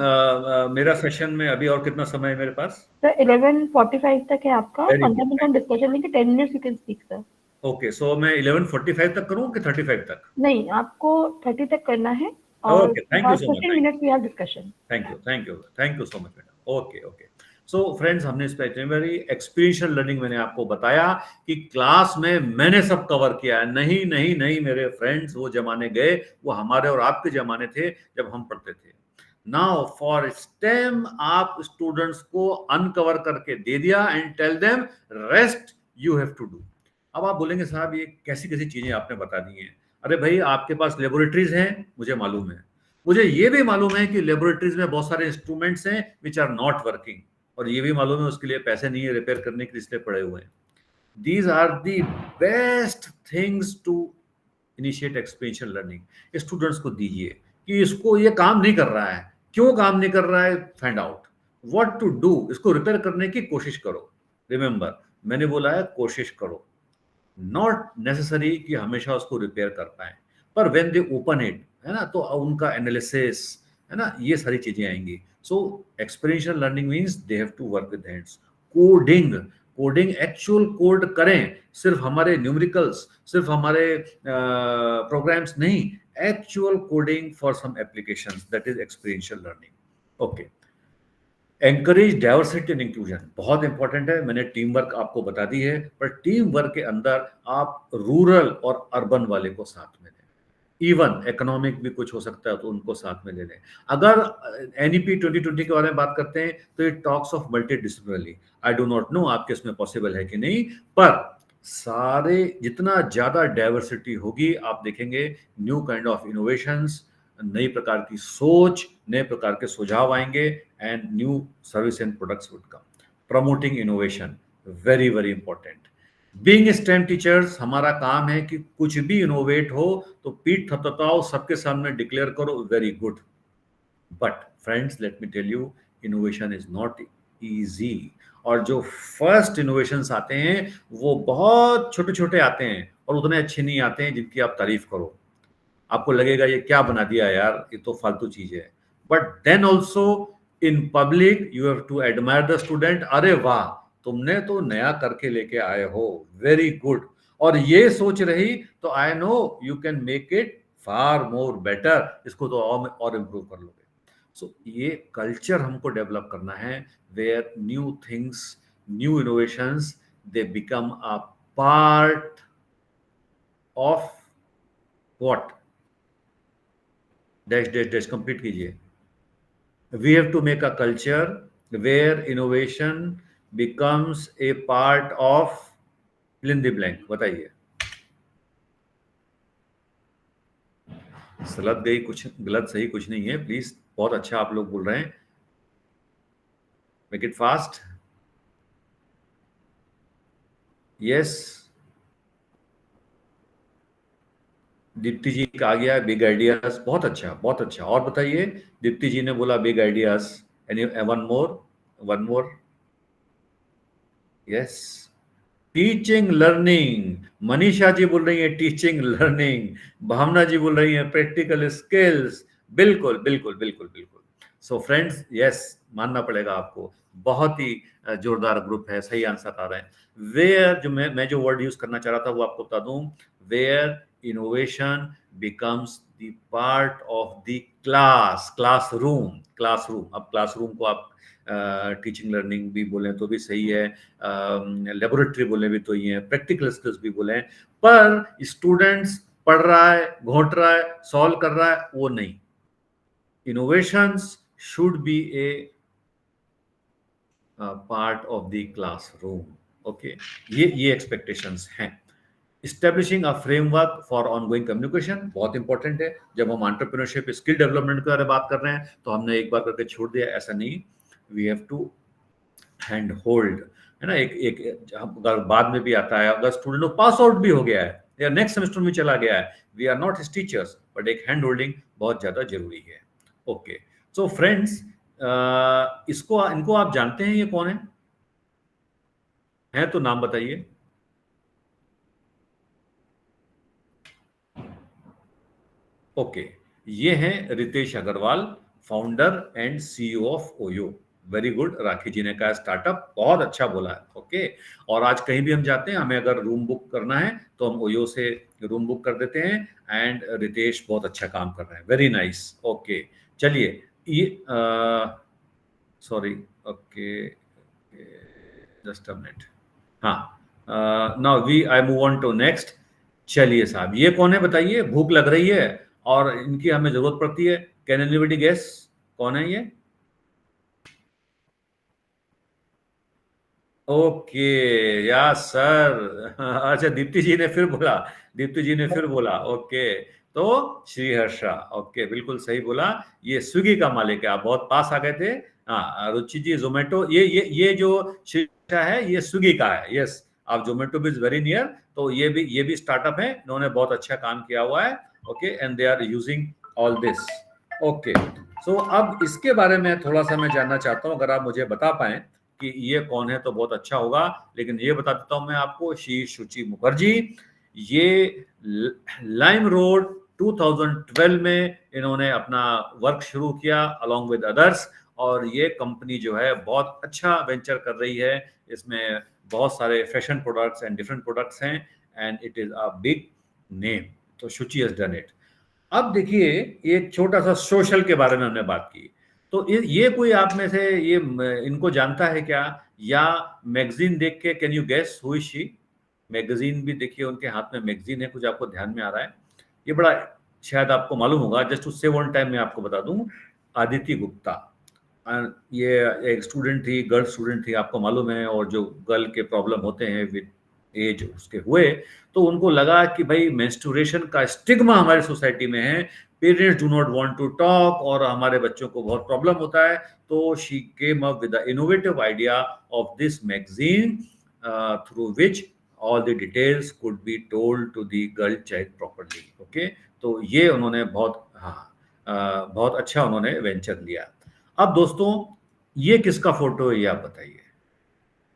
मेरा सेशन में अभी और कितना समय है मेरे पास? सर 11:45 तक है आपका, 15 मिनट हम डिस्कशन लेंगे, 10 minutes you can speak sir. Okay, so मैं 11:45 तक करूं कि 35 तक? नहीं, आपको 30 तक करना है, और Okay, thank you so much. 15 minutes we have discussion. Thank you so much madam. Okay. So friends, हमने इस पे वेरी एक्सपीरियंशियल लर्निंग मैंने आपको बताया कि क्लास में मैंने सब कवर किया है। नहीं मेरे फ्रेंड्स, वो जमाने गए, वो हमारे और आपके जमाने थे जब हम पढ़ते थे। नाउ फॉर स्टेम, आप स्टूडेंट्स को अनकवर करके दे दिया and tell them rest you have to do. अब आप बोलेंगे साहब ये कैसी चीजें आपने बता दी हैं। अरे भाई, आपके पास लेबोरेटरीज हैं, मुझे मालूम है, मुझे ये भी मालूम है कि लेबोरेटरीज में बहुत सारे इंस्ट्रूमेंट्स हैं विच आर नॉट वर्किंग, और ये भी मालूम है उसके लिए पैसे नहीं है रिपेयर करने के लिए, इसलिए पड़े हुए हैं। These are the best things to initiate experiential learning. Students को दीजिए कि इसको ये काम नहीं कर रहा है, क्यों काम नहीं कर रहा है, find out what to do, इसको रिपेयर करने की कोशिश करो। रिमेंबर, मैंने बोला है कोशिश करो, नॉट नेसेसरी कि हमेशा उसको रिपेयर कर पाए, पर व्हेन दे ओपन इट, है ना, तो उनका एनालिसिस, है ना, ये सारी चीजें आएंगी। So experiential learning means they have to work with hands. Coding actual code करें, सिर्फ हमारे न्यूमेरिकल्स, सिर्फ हमारे प्रोग्राम्स नहीं, actual coding for some applications, that is experiential learning. Okay, encourage diversity and inclusion, बहुत इंपॉर्टेंट है। मैंने टीम वर्क आपको बता दी है, पर टीम वर्क के अंदर आप रूरल और अर्बन वाले को साथ में लें, इवन इकोनॉमिक भी कुछ हो सकता है तो उनको साथ में ले लें। अगर एनईपी 2020 के बारे में बात करते हैं तो ये talks of multi disciplinary, I do not know आपके इसमें पॉसिबल है कि नहीं, पर सारे जितना ज्यादा डाइवर्सिटी होगी आप देखेंगे न्यू काइंड ऑफ इनोवेशंस, नई प्रकार की सोच, नए प्रकार के सुझाव आएंगे, and new service and products would come. Promoting innovation, very very important. Being stem teachers, हमारा काम है कि कुछ भी इनोवेट हो तो पीठ थपथपाओ, सबके सामने डिक्लेयर करो, very good. But friends, let me tell you, innovation is not easy, और जो फर्स्ट इनोवेशंस आते हैं वो बहुत छोटे छोटे आते हैं और उतने अच्छे नहीं आते हैं जिनकी आप तारीफ करो। आपको लगेगा ये क्या बना दिया यार, ये तो फालतू चीज है। But then also in public you have to admire the student, अरे वाह, तुमने तो नया करके लेके आए हो, वेरी गुड, और ये सोच रही तो I know you can make it far more better, इसको तो और इम्प्रूव कर लोगे। सो ये कल्चर हमको डेवलप करना है, where new things, new innovations, they become a part of what, dash dash dash, complete कीजिए। We have to make a culture where innovation becomes a part of fill in the blank, बताइए। सलत गई, कुछ गलत सही कुछ नहीं है, प्लीज, बहुत अच्छा आप लोग बोल रहे हैं, make it fast. Yes, Deepti ji का आ गया बिग आइडियाज, बहुत अच्छा बहुत अच्छा। और बताइए, दीप्ति जी ने बोला big ideas, any one more. Yes, teaching learning, Manisha ji बोल रही है टीचिंग लर्निंग, भावना जी बोल रही है प्रैक्टिकल स्किल्स, बिल्कुल बिल्कुल बिल्कुल बिल्कुल। सो फ्रेंड्स, यस, मानना पड़ेगा आपको, बहुत ही जोरदार ग्रुप है, सही आंसर आ रहे हैं। वेयर, जो मैं जो वर्ड यूज करना चाह रहा था वो आपको बता दूं, where innovation becomes the part of the classroom। अब क्लासरूम को आप टीचिंग लर्निंग भी बोले तो भी सही है, लेबोरेटरी बोले भी तो ही है, प्रैक्टिकल स्किल्स भी बोले, पर स्टूडेंट्स पढ़ रहा है, घोंट रहा है, सॉल्व कर रहा है, वो नहीं। Innovations should be A part of the classroom. Okay, ये एक्सपेक्टेशंस हैं। Establishing a framework for ongoing communication, बहुत इंपॉर्टेंट है। जब हम एंटरप्रेन्योरशिप, स्किल डेवलपमेंट के बारे में बात कर रहे हैं तो हमने एक बार करके छोड़ दिया, ऐसा नहीं, we have to hand hold, है ना। एक अगर बाद में भी आता है, अगर स्टूडेंट पास आउट भी हो गया है या नेक्स्ट सेमेस्टर में चला गया है, we are not his teachers, but एक हैंड होल्डिंग बहुत ज्यादा जरूरी है। ओके, सो फ्रेंड्स, इनको आप जानते हैं, ये कौन है तो नाम बताइए। ओके, ये हैं Ritesh Agarwal, founder and CEO of OYO. Very good, Rakhi ji ने कहा स्टार्टअप, बहुत अच्छा बोला है। ओके, और आज कहीं भी हम जाते हैं, हमें अगर रूम बुक करना है तो हम ओयो से रूम बुक कर देते हैं, एंड रितेश बहुत अच्छा काम कर रहे हैं, वेरी नाइस। ओके, चलिए, ये sorry, okay, just a minute, हाँ, now I move on to next. चलिए साहब, ये कौन है बताइए, भूख लग रही है और इनकी हमें जरूरत पड़ती है। कैन एनीबॉडी गेस कौन है ये? ओके, या सर, अच्छा, दीप्ति जी ने फिर बोला, ओके, तो श्रीहर्षा, ओके, बिल्कुल सही बोला, ये स्विगी का मालिक है। आप बहुत पास आ गए थे। हाँ, रुचि जी जोमेटो, ये जो श्रीहर्षा है ये स्विगी का है। यस, आप जोमेटो भी इज वेरी नियर। तो ये भी स्टार्टअप है, इन्होंने बहुत अच्छा काम किया हुआ है। Okay, and they are using all this. Okay, so अब इसके बारे में थोड़ा सा मैं जानना चाहता हूँ, अगर आप मुझे बता पाएं कि ये कौन है तो बहुत अच्छा होगा। लेकिन ये बता देता हूँ मैं आपको, शी शुचि मुखर्जी, ये लाइम रोड 2012 में इन्होंने अपना वर्क शुरू किया अलॉन्ग विद अदर्स, और ये कंपनी जो है बहुत अच्छा वेंचर कर रही है। इसमें बहुत सारे fashion products and different products हैं, and it is a big name. तो शुचि हैज डन इट। अब देखिए, एक छोटा सा सोशल के बारे में हमने बात की, तो ये कोई आप में से ये इनको जानता है क्या, या मैगजीन देख के can you guess who is she? Magazine भी देखिए, उनके हाथ में मैगजीन है, कुछ आपको ध्यान में आ रहा है? ये बड़ा शायद आपको मालूम होगा, just to save on time मैं आपको बता दूं, आदिति गुप्ता। ये एक स्टूडेंट थी, गर्ल स्टूडेंट थी, आपको मालूम है, और जो गर्ल के प्रॉब्लम होते हैं विद एज उसके हुए, तो उनको लगा कि भाई मेंस्ट्रुएशन का स्टिग्मा हमारी सोसाइटी में है, parents do not want to talk, और हमारे बच्चों को बहुत प्रॉब्लम होता है। तो she came up with the innovative idea of this magazine through which all the details could be told to the girl child properly. Okay, तो ये उन्होंने बहुत अच्छा उन्होंने वेंचर लिया। अब दोस्तों, ये किसका फोटो है ये आप बताइए।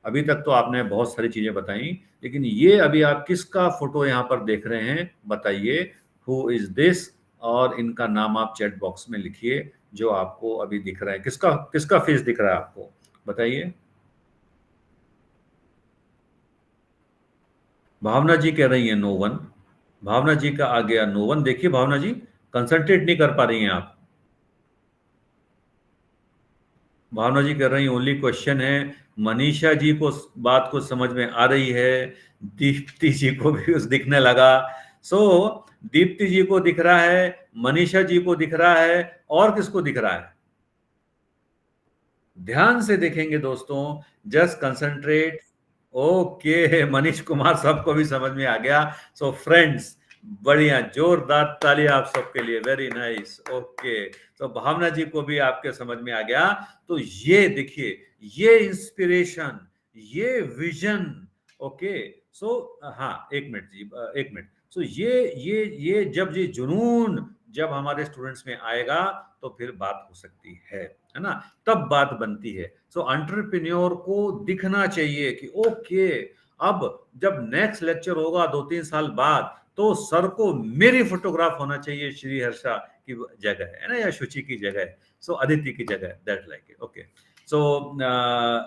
अभी तक तो आपने बहुत सारी चीजें बताई, लेकिन ये अभी आप किसका फोटो यहाँ पर देख रहे हैं बताइए, हु इज दिस? और इनका नाम आप चैट बॉक्स में लिखिए, जो आपको अभी दिख रहा है। किसका फेस दिख रहा है आपको, बताइए। भावना जी कह रही है नो वन। भावना जी का आ गया नो वन। देखिए भावना जी, कंसंट्रेट नहीं कर पा रही हैं आप। भावना जी कह रही है ओनली क्वेश्चन है। मनीषा जी को बात को समझ में आ रही है, दीप्ति जी को भी उस दिखने लगा। सो दीप्ति जी को दिख रहा है, मनीषा जी को दिख रहा है, और किसको दिख रहा है? ध्यान से देखेंगे दोस्तों, just concentrate. Okay, Manish Kumar सबको भी समझ में आ गया। सो फ्रेंड्स, बढ़िया, जोरदार ताली आप सबके लिए, वेरी नाइस। ओके, तो भावना जी को भी आपके समझ में आ गया। तो ये देखिए, ये इंस्पिरेशन, ये विजन। ओके, सो हाँ, एक मिनट। सो ये जब ये जुनून जब हमारे स्टूडेंट्स में आएगा तो फिर बात हो सकती है ना, तब बात बनती है। सो एंटरप्रेन्योर को दिखना चाहिए कि ओके, अब जब नेक्स्ट लेक्चर होगा 2-3 साल बाद, तो सर को मेरी फोटोग्राफ होना चाहिए श्रीहर्षा की जगह, है ना, या शुचि की जगह, सो अदिति की जगह, that like it. Okay, so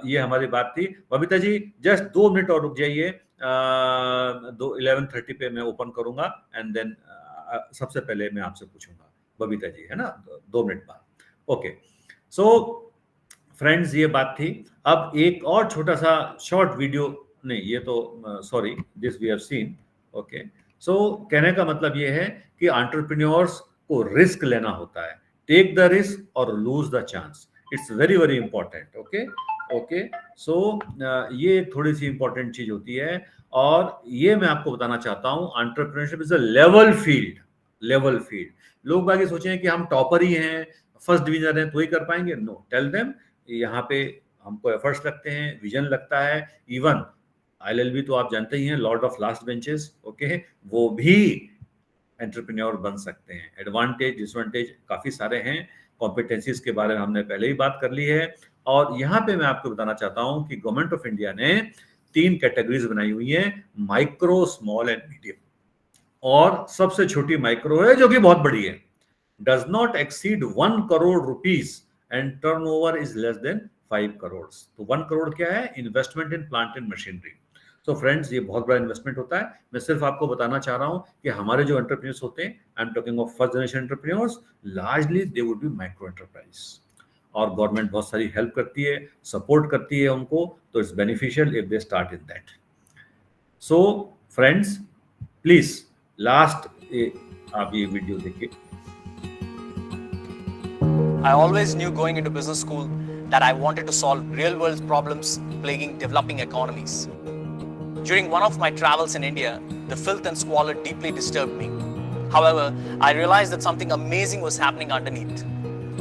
ये हमारी बात थी। बबीता जी जस्ट 2 मिनट और रुक जाइए, 11:30 पे मैं ओपन करूंगा, एंड देन सबसे पहले मैं आपसे पूछूंगा, बबीता जी, है ना, 2 मिनट बाद। ओके, सो फ्रेंड्स, ये बात थी। अब एक और छोटा सा शॉर्ट वीडियो, नहीं ये तो sorry, this we have seen. Okay, so कहने का मतलब ये है कि एंटरप्रेन्योर्स को रिस्क लेना होता है, टेक द रिस्क और lose the chance, it's very very important. Okay, so ये थोड़ी सी इंपॉर्टेंट चीज होती है, और ये मैं आपको बताना चाहता हूँ, entrepreneurship is a level field. लोग आगे सोचें कि हम टॉपर ही हैं, फर्स्ट डिवीजन हैं तो ही कर पाएंगे। नो, टेल देम, यहाँ पे हमको एफर्ट्स लगते हैं, विजन लगता है। इवन ILLB तो आप जानते ही हैं, Lord of last benches. Okay, वो भी एंटरप्रेन्योर बन सकते हैं। एडवांटेज डिसएडवांटेज काफी सारे हैं, कॉम्पिटेंसीज के बारे में हमने पहले ही बात कर ली है। और यहाँ पे मैं आपको बताना चाहता हूँ कि गवर्नमेंट ऑफ इंडिया ने 3 कैटेगरीज बनाई हुई हैं, माइक्रो, स्मॉल एंड मीडियम। और सबसे छोटी माइक्रो है, जो कि बहुत बड़ी है, does not exceed 1 crore rupees and turnover is less than 5 crore. तो 1 करोड़ क्या है? Investment in plant and machinery. तो फ्रेंड्स, ये बहुत बड़ा इन्वेस्टमेंट होता है। मैं सिर्फ आपको बताना चाह रहा हूं कि हमारे जो एंटरप्रेन्योर्स होते हैं, I am talking of first generation entrepreneurs, largely they would be micro enterprise, और गवर्नमेंट बहुत सारी हेल्प करती है, सपोर्ट करती है उनको, तो it's beneficial if they start in that. So friends, please last आप ये वीडियो देखिए। I always knew going into business school that I wanted to solve real-world problems plaguing developing economies. During one of my travels in India, the filth and squalor deeply disturbed me. However, I realized that something amazing was happening underneath.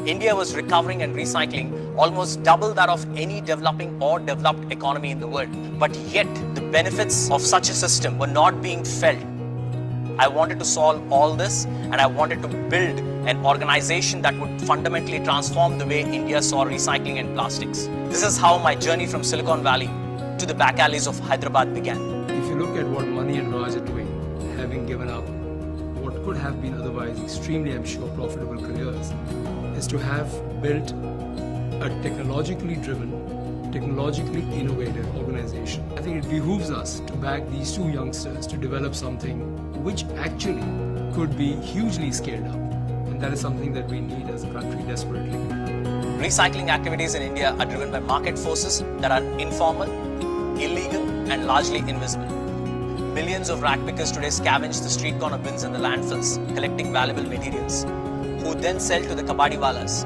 India was recovering and recycling almost double that of any developing or developed economy in the world. But yet, the benefits of such a system were not being felt. I wanted to solve all this, and I wanted to build an organization that would fundamentally transform the way India saw recycling and plastics. This is how my journey from Silicon Valley to the back alleys of Hyderabad began. If you look at what Mani and Raj are doing, having given up what could have been otherwise extremely, I'm sure, profitable careers, is to have built a technologically driven, technologically innovative organization. I think it behooves us to back these two youngsters to develop something which actually could be hugely scaled up. And that is something that we need as a country desperately. Recycling activities in India are driven by market forces that are informal, illegal, and largely invisible. Millions of rag pickers today scavenge the street corner bins and the landfills, collecting valuable materials, who then sell to the kabadiwalas,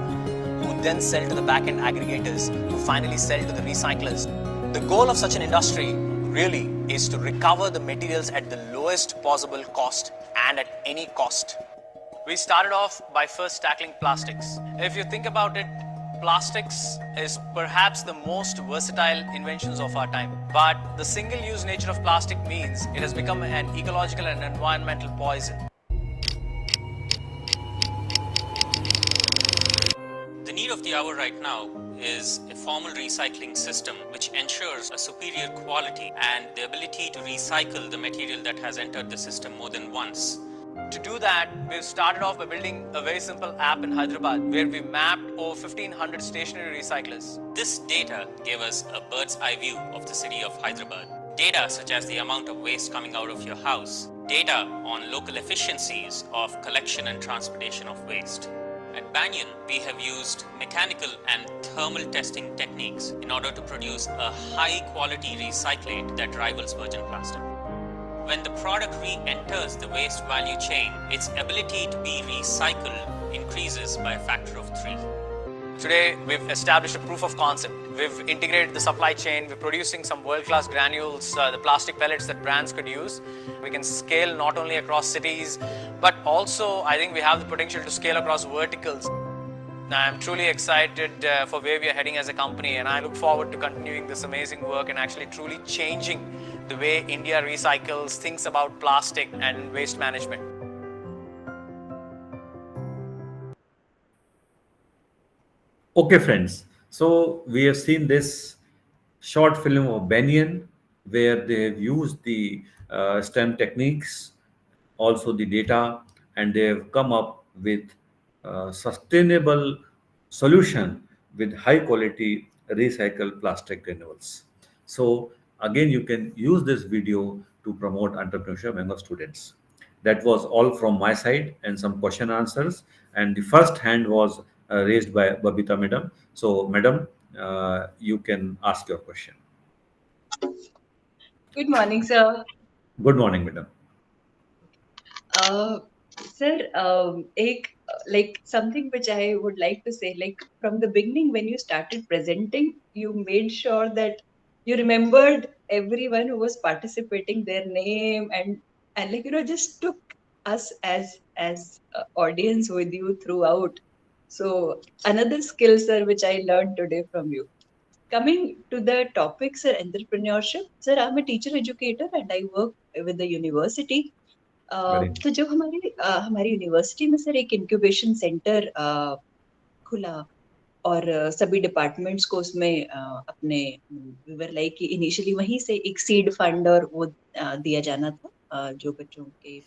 who then sell to the back-end aggregators, who finally sell to the recyclers. The goal of such an industry really is to recover the materials at the lowest possible cost and at any cost. We started off by first tackling plastics. If you think about it, plastics is perhaps the most versatile inventions of our time. But the single-use nature of plastic means it has become an ecological and environmental poison. The need of the hour right now is a formal recycling system which ensures a superior quality and the ability to recycle the material that has entered the system more than once. To do that, we've started off by building a very simple app in Hyderabad where we mapped over 1,500 stationary recyclers. This data gave us a bird's eye view of the city of Hyderabad. Data such as the amount of waste coming out of your house. Data on local efficiencies of collection and transportation of waste. At Banyan, we have used mechanical and thermal testing techniques in order to produce a high-quality recyclate that rivals virgin plastic. When the product re-enters the waste value chain, its ability to be recycled increases by a factor of 3. Today, we've established a proof of concept. We've integrated the supply chain. We're producing some world-class granules, the plastic pellets that brands could use. We can scale not only across cities, but also I think we have the potential to scale across verticals. I'm truly excited for where we are heading as a company, and I look forward to continuing this amazing work and actually truly changing the way India recycles, thinks about plastic and waste management. Okay, friends. So we have seen this short film of Banyan, where they have used the STEM techniques, also the data, and they have come up with sustainable solution with high quality recycled plastic granules. So again, you can use this video to promote entrepreneurship among students. That was all from my side and some question answers. And the first hand was raised by Babita Madam. So Madam, you can ask your question. Good morning, sir. Good morning, Madam. Sir, like something which I would like to say, like from the beginning when you started presenting, you made sure that you remembered everyone who was participating, their name, and like just took us as audience with you throughout. So another skill, sir, which I learned today from you. Coming to the topic, sir, entrepreneurship. Sir, I'm a teacher educator and I work with the university. तो जब हमारी university में sir एक incubation centre खुला और सभी departments को उसमें अपने लाइक इनिशियली वहीं से एक सीड फंड और वो दिया जाना था जो बच्चों के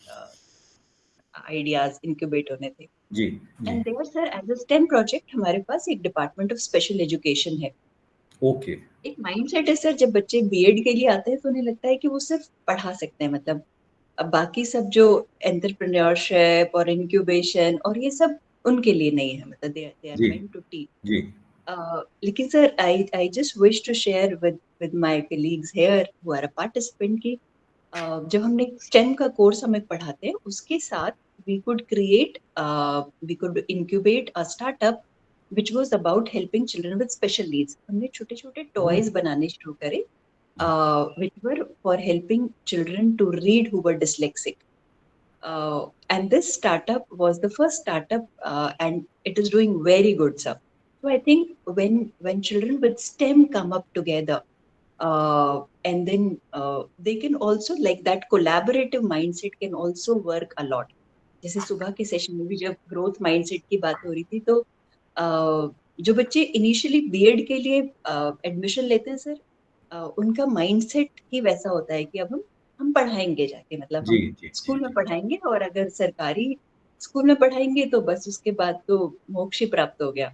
आइडियाज इंक्यूबेट होने थे जी and there sir as a STEM project हमारे पास एक डिपार्टमेंट ऑफ स्पेशल एजुकेशन है. ओके एक माइंडसेट है सर, जब बच्चे बीएड के लिए आते हैं तो उन्हें लगता है कि वो सिर्फ पढ़ा सकते हैं, मतलब अब बाकी सब जो एंटरप्रेन्योरशिप और इंक्यूबेशन और ये सब उनके लिए नहीं है, मतलब they are meant to teach. लेकिन sir I just wish to share with my colleagues here who are a participant की जब हमने स्टेम का कोर्स हमें पढ़ाते हैं उसके साथ we could incubate a startup which was about helping children with special needs. हमने छोटे छोटे टॉयज बनाने शुरू करे which were for helping children to read who were dyslexic. and this startup was the first startup, and it is doing very good, sir. So I think when children with STEM come up together, and then they can also, like, that collaborative mindset can also work a lot. जैसे सुबह के session में भी जब growth mindset की बात हो रही थी, तो जो बच्चे इनिशियली बीएड के लिए एडमिशन लेते हैं सर, उनका माइंडसेट ही वैसा होता है कि अब हम पढ़ाएंगे जाके, मतलब जी हम जी स्कूल में जी पढ़ाएंगे, और अगर सरकारी स्कूल में पढ़ाएंगे तो बस उसके बाद तो मोक्ष ही प्राप्त हो गया.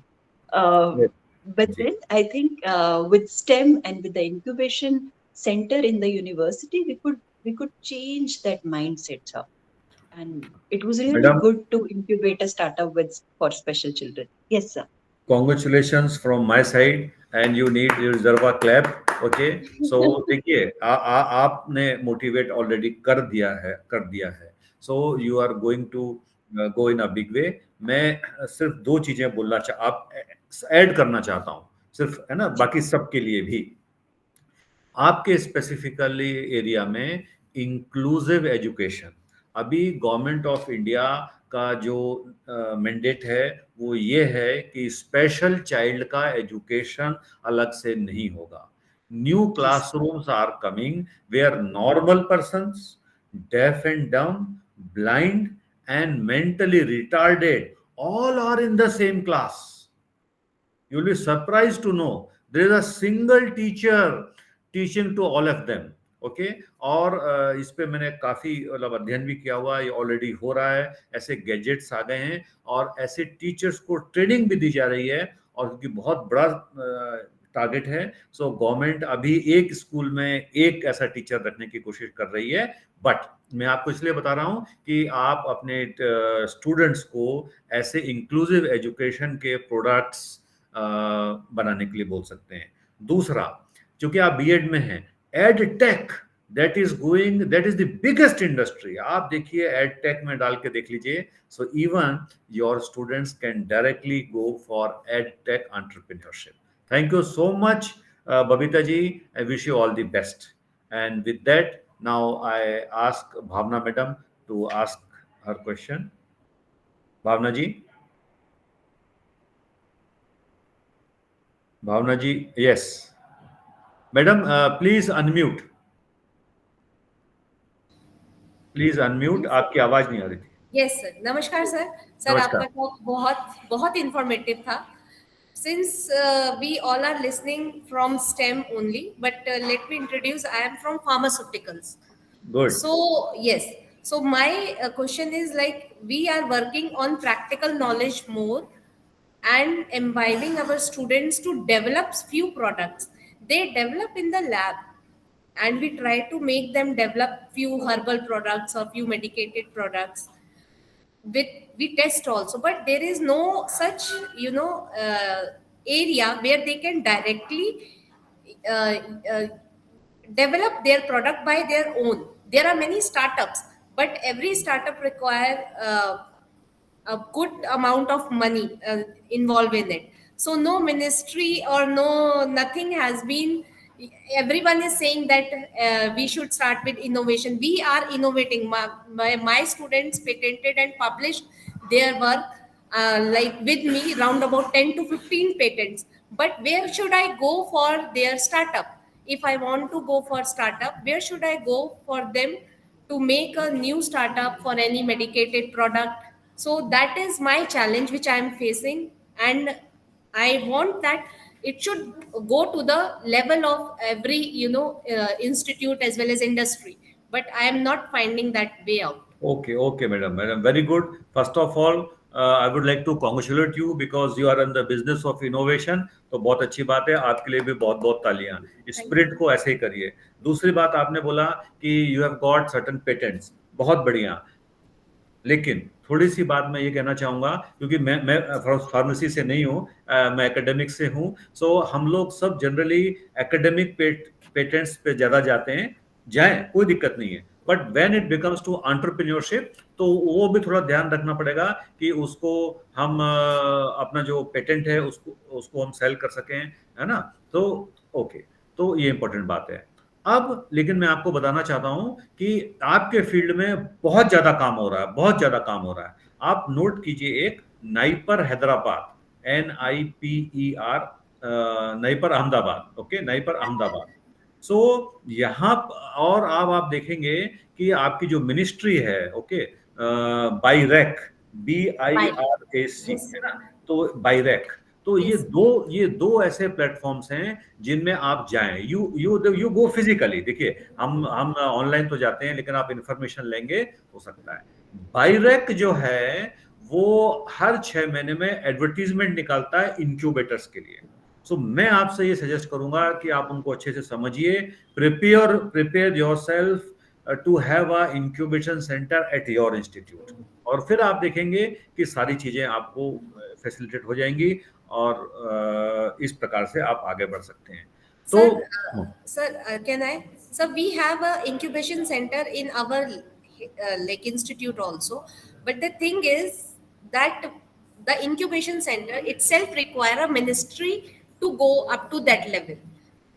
But ji. then I think with STEM and with the incubation center in the university, we could change that mindset, sir. And it was really Madam, good to incubate a startup for special children. Yes, sir. congratulations from my side, and you deserve a clap. Okay, so देखिए आपने motivate already कर दिया है. So you are going to go in a big way. मैं सिर्फ दो चीजें आप ऐड करना चाहता हूँ सिर्फ, है ना, बाकी सबके लिए भी. आपके स्पेसिफिकली एरिया में इंक्लूसिव एजुकेशन, अभी गवर्नमेंट ऑफ इंडिया का जो मैंडेट है वो ये है कि स्पेशल चाइल्ड का एजुकेशन अलग से नहीं होगा. New classrooms are coming where normal persons, deaf and dumb, blind and mentally retarded all are in the same class. You will be surprised to know there is a single teacher teaching to all of them. Okay और इस पे मैंने काफी मतलब अध्ययन भी किया हुआ, ये ऑलरेडी हो रहा है. ऐसे गैजेट्स आ गए हैं और ऐसे टीचर्स को ट्रेनिंग भी दी जा रही है, और क्योंकि बहुत बड़ा टारगेट है, सो गवर्नमेंट अभी एक स्कूल में एक ऐसा टीचर रखने की कोशिश कर रही है. बट मैं आपको इसलिए बता रहा हूं कि आप अपने स्टूडेंट्स को ऐसे इंक्लूसिव एजुकेशन के प्रोडक्ट्स बनाने के लिए बोल सकते हैं. दूसरा, क्योंकि आप बीएड में हैं, ed tech that is the biggest industry. आप देखिए एड टेक में डाल के देख लीजिए. So even your students can directly go for ed tech entrepreneurship. Thank you so much, Babita ji. I wish you all the best. And with that, now I ask Bhavna madam to ask her question. Bhavna ji. Bhavna ji, yes. Madam, please unmute. Please unmute. आपकी आवाज नहीं आ रही थी. Yes sir. नमस्कार sir. Sir आपका talk बहुत informative था. Since we all are listening from STEM only, but let me introduce, I am from pharmaceuticals. Good. So yes, so my question is, like, we are working on practical knowledge more and imbibing our students to develop few products. They develop in the lab and we try to make them develop few herbal products or few medicated products. We test also, but there is no such area where they can directly develop their product by their own. There are many startups, but every startup require a good amount of money involved in it. So no ministry or nothing has been. Everyone is saying that we should start with innovation. We are innovating. My students patented and published their work like with me round about 10 to 15 patents. But where should I go for their startup? If I want to go for startup, where should I go for them to make a new startup for any medicated product? So that is my challenge which I am facing, and I want that it should go to the level of every institute as well as industry, but I am not finding that way out. Okay madam, very good. First of all, I would like to congratulate you because you are in the business of innovation. तो बहुत अच्छी बात है, आपके लिए भी बहुत बहुत तालियां. स्पिरिट को ऐसे ही करिए. दूसरी बात आपने बोला कि you have got certain patents, बहुत बढ़िया. लेकिन थोड़ी सी बात मैं ये कहना चाहूँगा, क्योंकि मैं फार्मेसी से नहीं हूँ, मैं एकेडमिक से हूँ. सो हम लोग सब जनरली एकेडमिक पेटेंट्स पे ज़्यादा जाते हैं. जाएं, कोई दिक्कत नहीं है, but when it becomes to entrepreneurship तो वो भी थोड़ा ध्यान रखना पड़ेगा कि उसको हम अपना जो पेटेंट है उसको हम सेल कर सकें, है ना. तो ओके, तो ये इंपॉर्टेंट बात है. अब लेकिन मैं आपको बताना चाहता हूं कि आपके फील्ड में बहुत ज्यादा काम हो रहा है, बहुत ज्यादा काम हो रहा है। आप नोट कीजिए एक NIPER Hyderabad, NIPER, NIPER Ahmedabad, okay, NIPER Ahmedabad. So यहाँ और आप देखेंगे कि आपकी जो मिनिस्ट्री है, ओके, बाईरैक, BIRAC, है ना, तो बाईरैक, तो ये दो ऐसे प्लेटफॉर्म्स हैं जिनमें आप जाएं। यू गो फिजिकली, देखिए हम ऑनलाइन तो जाते हैं, लेकिन आप इंफॉर्मेशन लेंगे हो सकता है। बाईरैक जो है वो हर 6 महीने में एडवर्टीजमेंट निकालता है इंक्यूबेटर्स के लिए। सो मैं आपसे ये सजेस्ट करूंगा कि आप उनको अच्छे से समझिए, prepare yourself to have a incubation centre at your institute, और फिर आप देखेंगे कि सारी चीजें आपको फैसिलिटेट हो जाएंगी और इस प्रकार से आप आगे बढ़ सकते हैं। तो Sir, can I? So we have a incubation center in our like institute also, but the thing is that the incubation center itself require a ministry to go up to that level,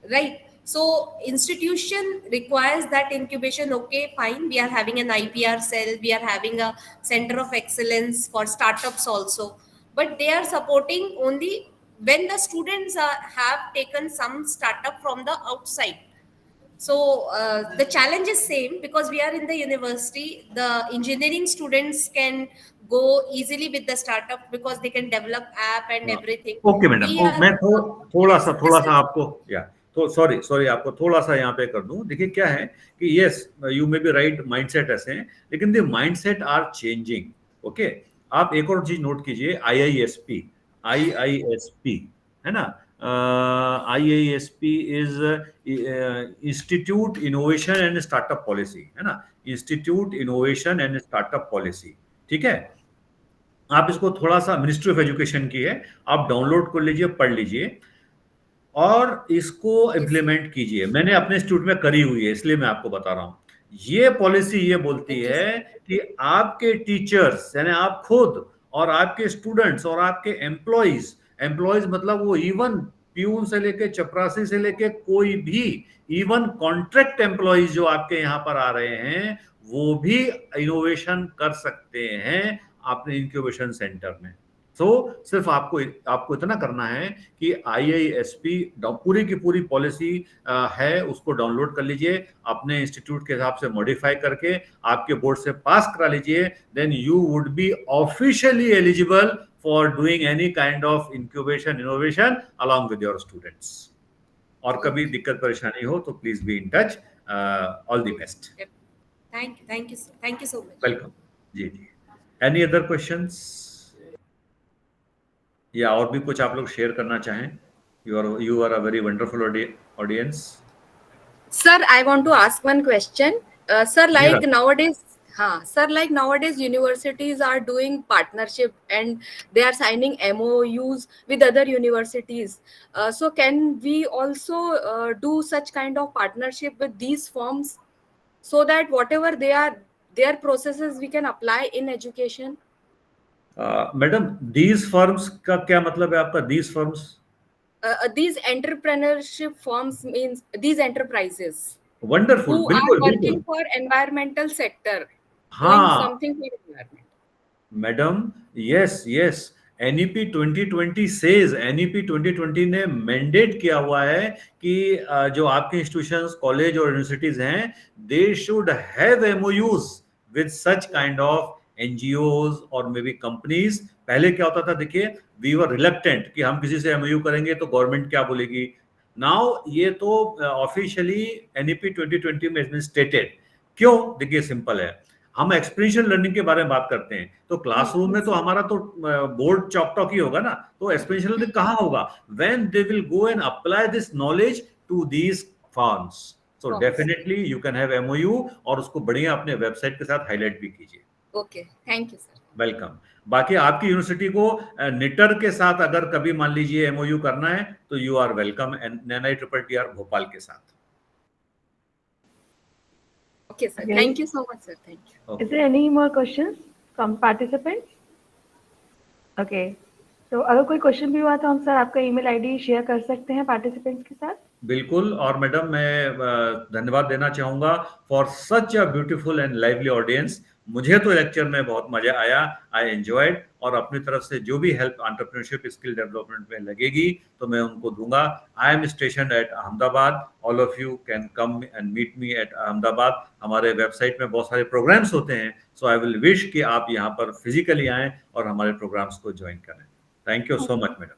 right? So institution requires that incubation. Okay, fine. We are having an IPR cell. We are having a center of excellence for startups also, but they are supporting only when the students have taken some startup from the outside. So the challenge is same, because we are in the university. The engineering students can go easily with the startup because they can develop app and everything. Okay madam, मैं थोड़ा सा आपको तो sorry आपको थोड़ा सा यहाँ पे कर दूं। देखिए क्या है कि yes, you may be right, mindset ऐसे हैं, लेकिन the mindset are changing, okay. आप एक और चीज नोट कीजिए, IISP, है ना, IISP is institute innovation and startup policy, है ना, institute innovation and startup policy, ठीक है। आप इसको थोड़ा सा, मिनिस्ट्री ऑफ एजुकेशन की है, आप डाउनलोड कर लीजिए, पढ़ लीजिए और इसको इम्प्लीमेंट कीजिए। मैंने अपने इंस्टीट्यूट में करी हुई है, इसलिए मैं आपको बता रहा हूं। ये पॉलिसी ये बोलती है कि आपके टीचर्स, यानी आप खुद और आपके स्टूडेंट्स और आपके एम्प्लॉइज मतलब वो इवन प्यून से लेके चपरासी से लेके कोई भी, इवन कॉन्ट्रैक्ट एम्प्लॉइज जो आपके यहाँ पर आ रहे हैं, वो भी इनोवेशन कर सकते हैं अपने इंक्यूबेशन सेंटर में। सिर्फ आपको इतना करना है कि IISP पूरी की पूरी पॉलिसी है, उसको डाउनलोड कर लीजिए, अपने इंस्टीट्यूट के हिसाब से मॉडिफाई करके आपके बोर्ड से पास करा लीजिए, then you would be officially eligible for doing any kind of incubation innovation along with your students. और कभी दिक्कत परेशानी हो तो please be in touch. All the best. Thank you so much. Welcome जी। एनी अदर क्वेश्चंस या और भी कुछ आप लोग शेयर करना चाहें? You are a very wonderful audience. Sir, I want to ask one question. Sir, like nowadays, universities are doing partnership and they are signing MOUs with other universities. So can we also do such kind of partnership with these firms, so that whatever their processes we can apply in education? Madam, these firms का क्या मतलब है आपका? these firms? These entrepreneurship firms means these enterprises. Wonderful. Who are working for environmental sector. Doing something for environment. Madam, yes. NEP 2020 says, NEP 2020 ने mandate किया हुआ है कि जो आपके इंस्टीट्यूशंस, कॉलेज और यूनिवर्सिटीज हैं, they should have MOUs with such kind of NGOs और मे बी कंपनीज। पहले क्या होता था, देखिए, वी वर रिलक्टेंट कि हम किसी से MOU करेंगे तो गवर्नमेंट क्या बोलेगी। नाउ ये तो ऑफिशियली NEP 2020 में इसमें स्टेटेड। क्यों? देखिए सिंपल है, हम एक्सपीरियंशियल लर्निंग के बारे में बात करते हैं, तो क्लासरूम में तो हमारा तो बोर्ड चॉक टॉक ही होगा ना, तो एक्सपीरियंशियल लर्निंग कहाँ होगा? When they will go and apply this knowledge to these firms. So definitely you can have MOU और उसको बढ़िया अपने वेबसाइट के साथ हाईलाइट भी कीजिए। Okay, thank you sir. Welcome. बाकी आपकी यूनिवर्सिटी को निटर के साथ अगर कभी मान लीजिए MOU करना है तो you are welcome, NITTR Bhopal के साथ। Okay, sir. Thank you so much, sir. Thank you. Is there any more questions from participants? Okay. तो अगर कोई क्वेश्चन भी हुआ तो हम सर आपका ईमेल आईडी शेयर कर सकते हैं पार्टिसिपेंट्स के साथ। बिल्कुल। और मैडम मैं धन्यवाद देना चाहूँगा for such a beautiful and lively audience. मुझे तो लेक्चर में बहुत मजा आया, आई एंजॉयड, और अपनी तरफ से जो भी हेल्प एंटरप्रेन्योरशिप स्किल डेवलपमेंट में लगेगी तो मैं उनको दूंगा। I am station at Ahmedabad, all of you can come and meet me at Ahmedabad. हमारे वेबसाइट में बहुत सारे प्रोग्राम्स होते हैं, सो आई विल विश कि आप यहाँ पर फिजिकली आएँ और हमारे प्रोग्राम्स को ज्वाइन करें। Thank you so much madam.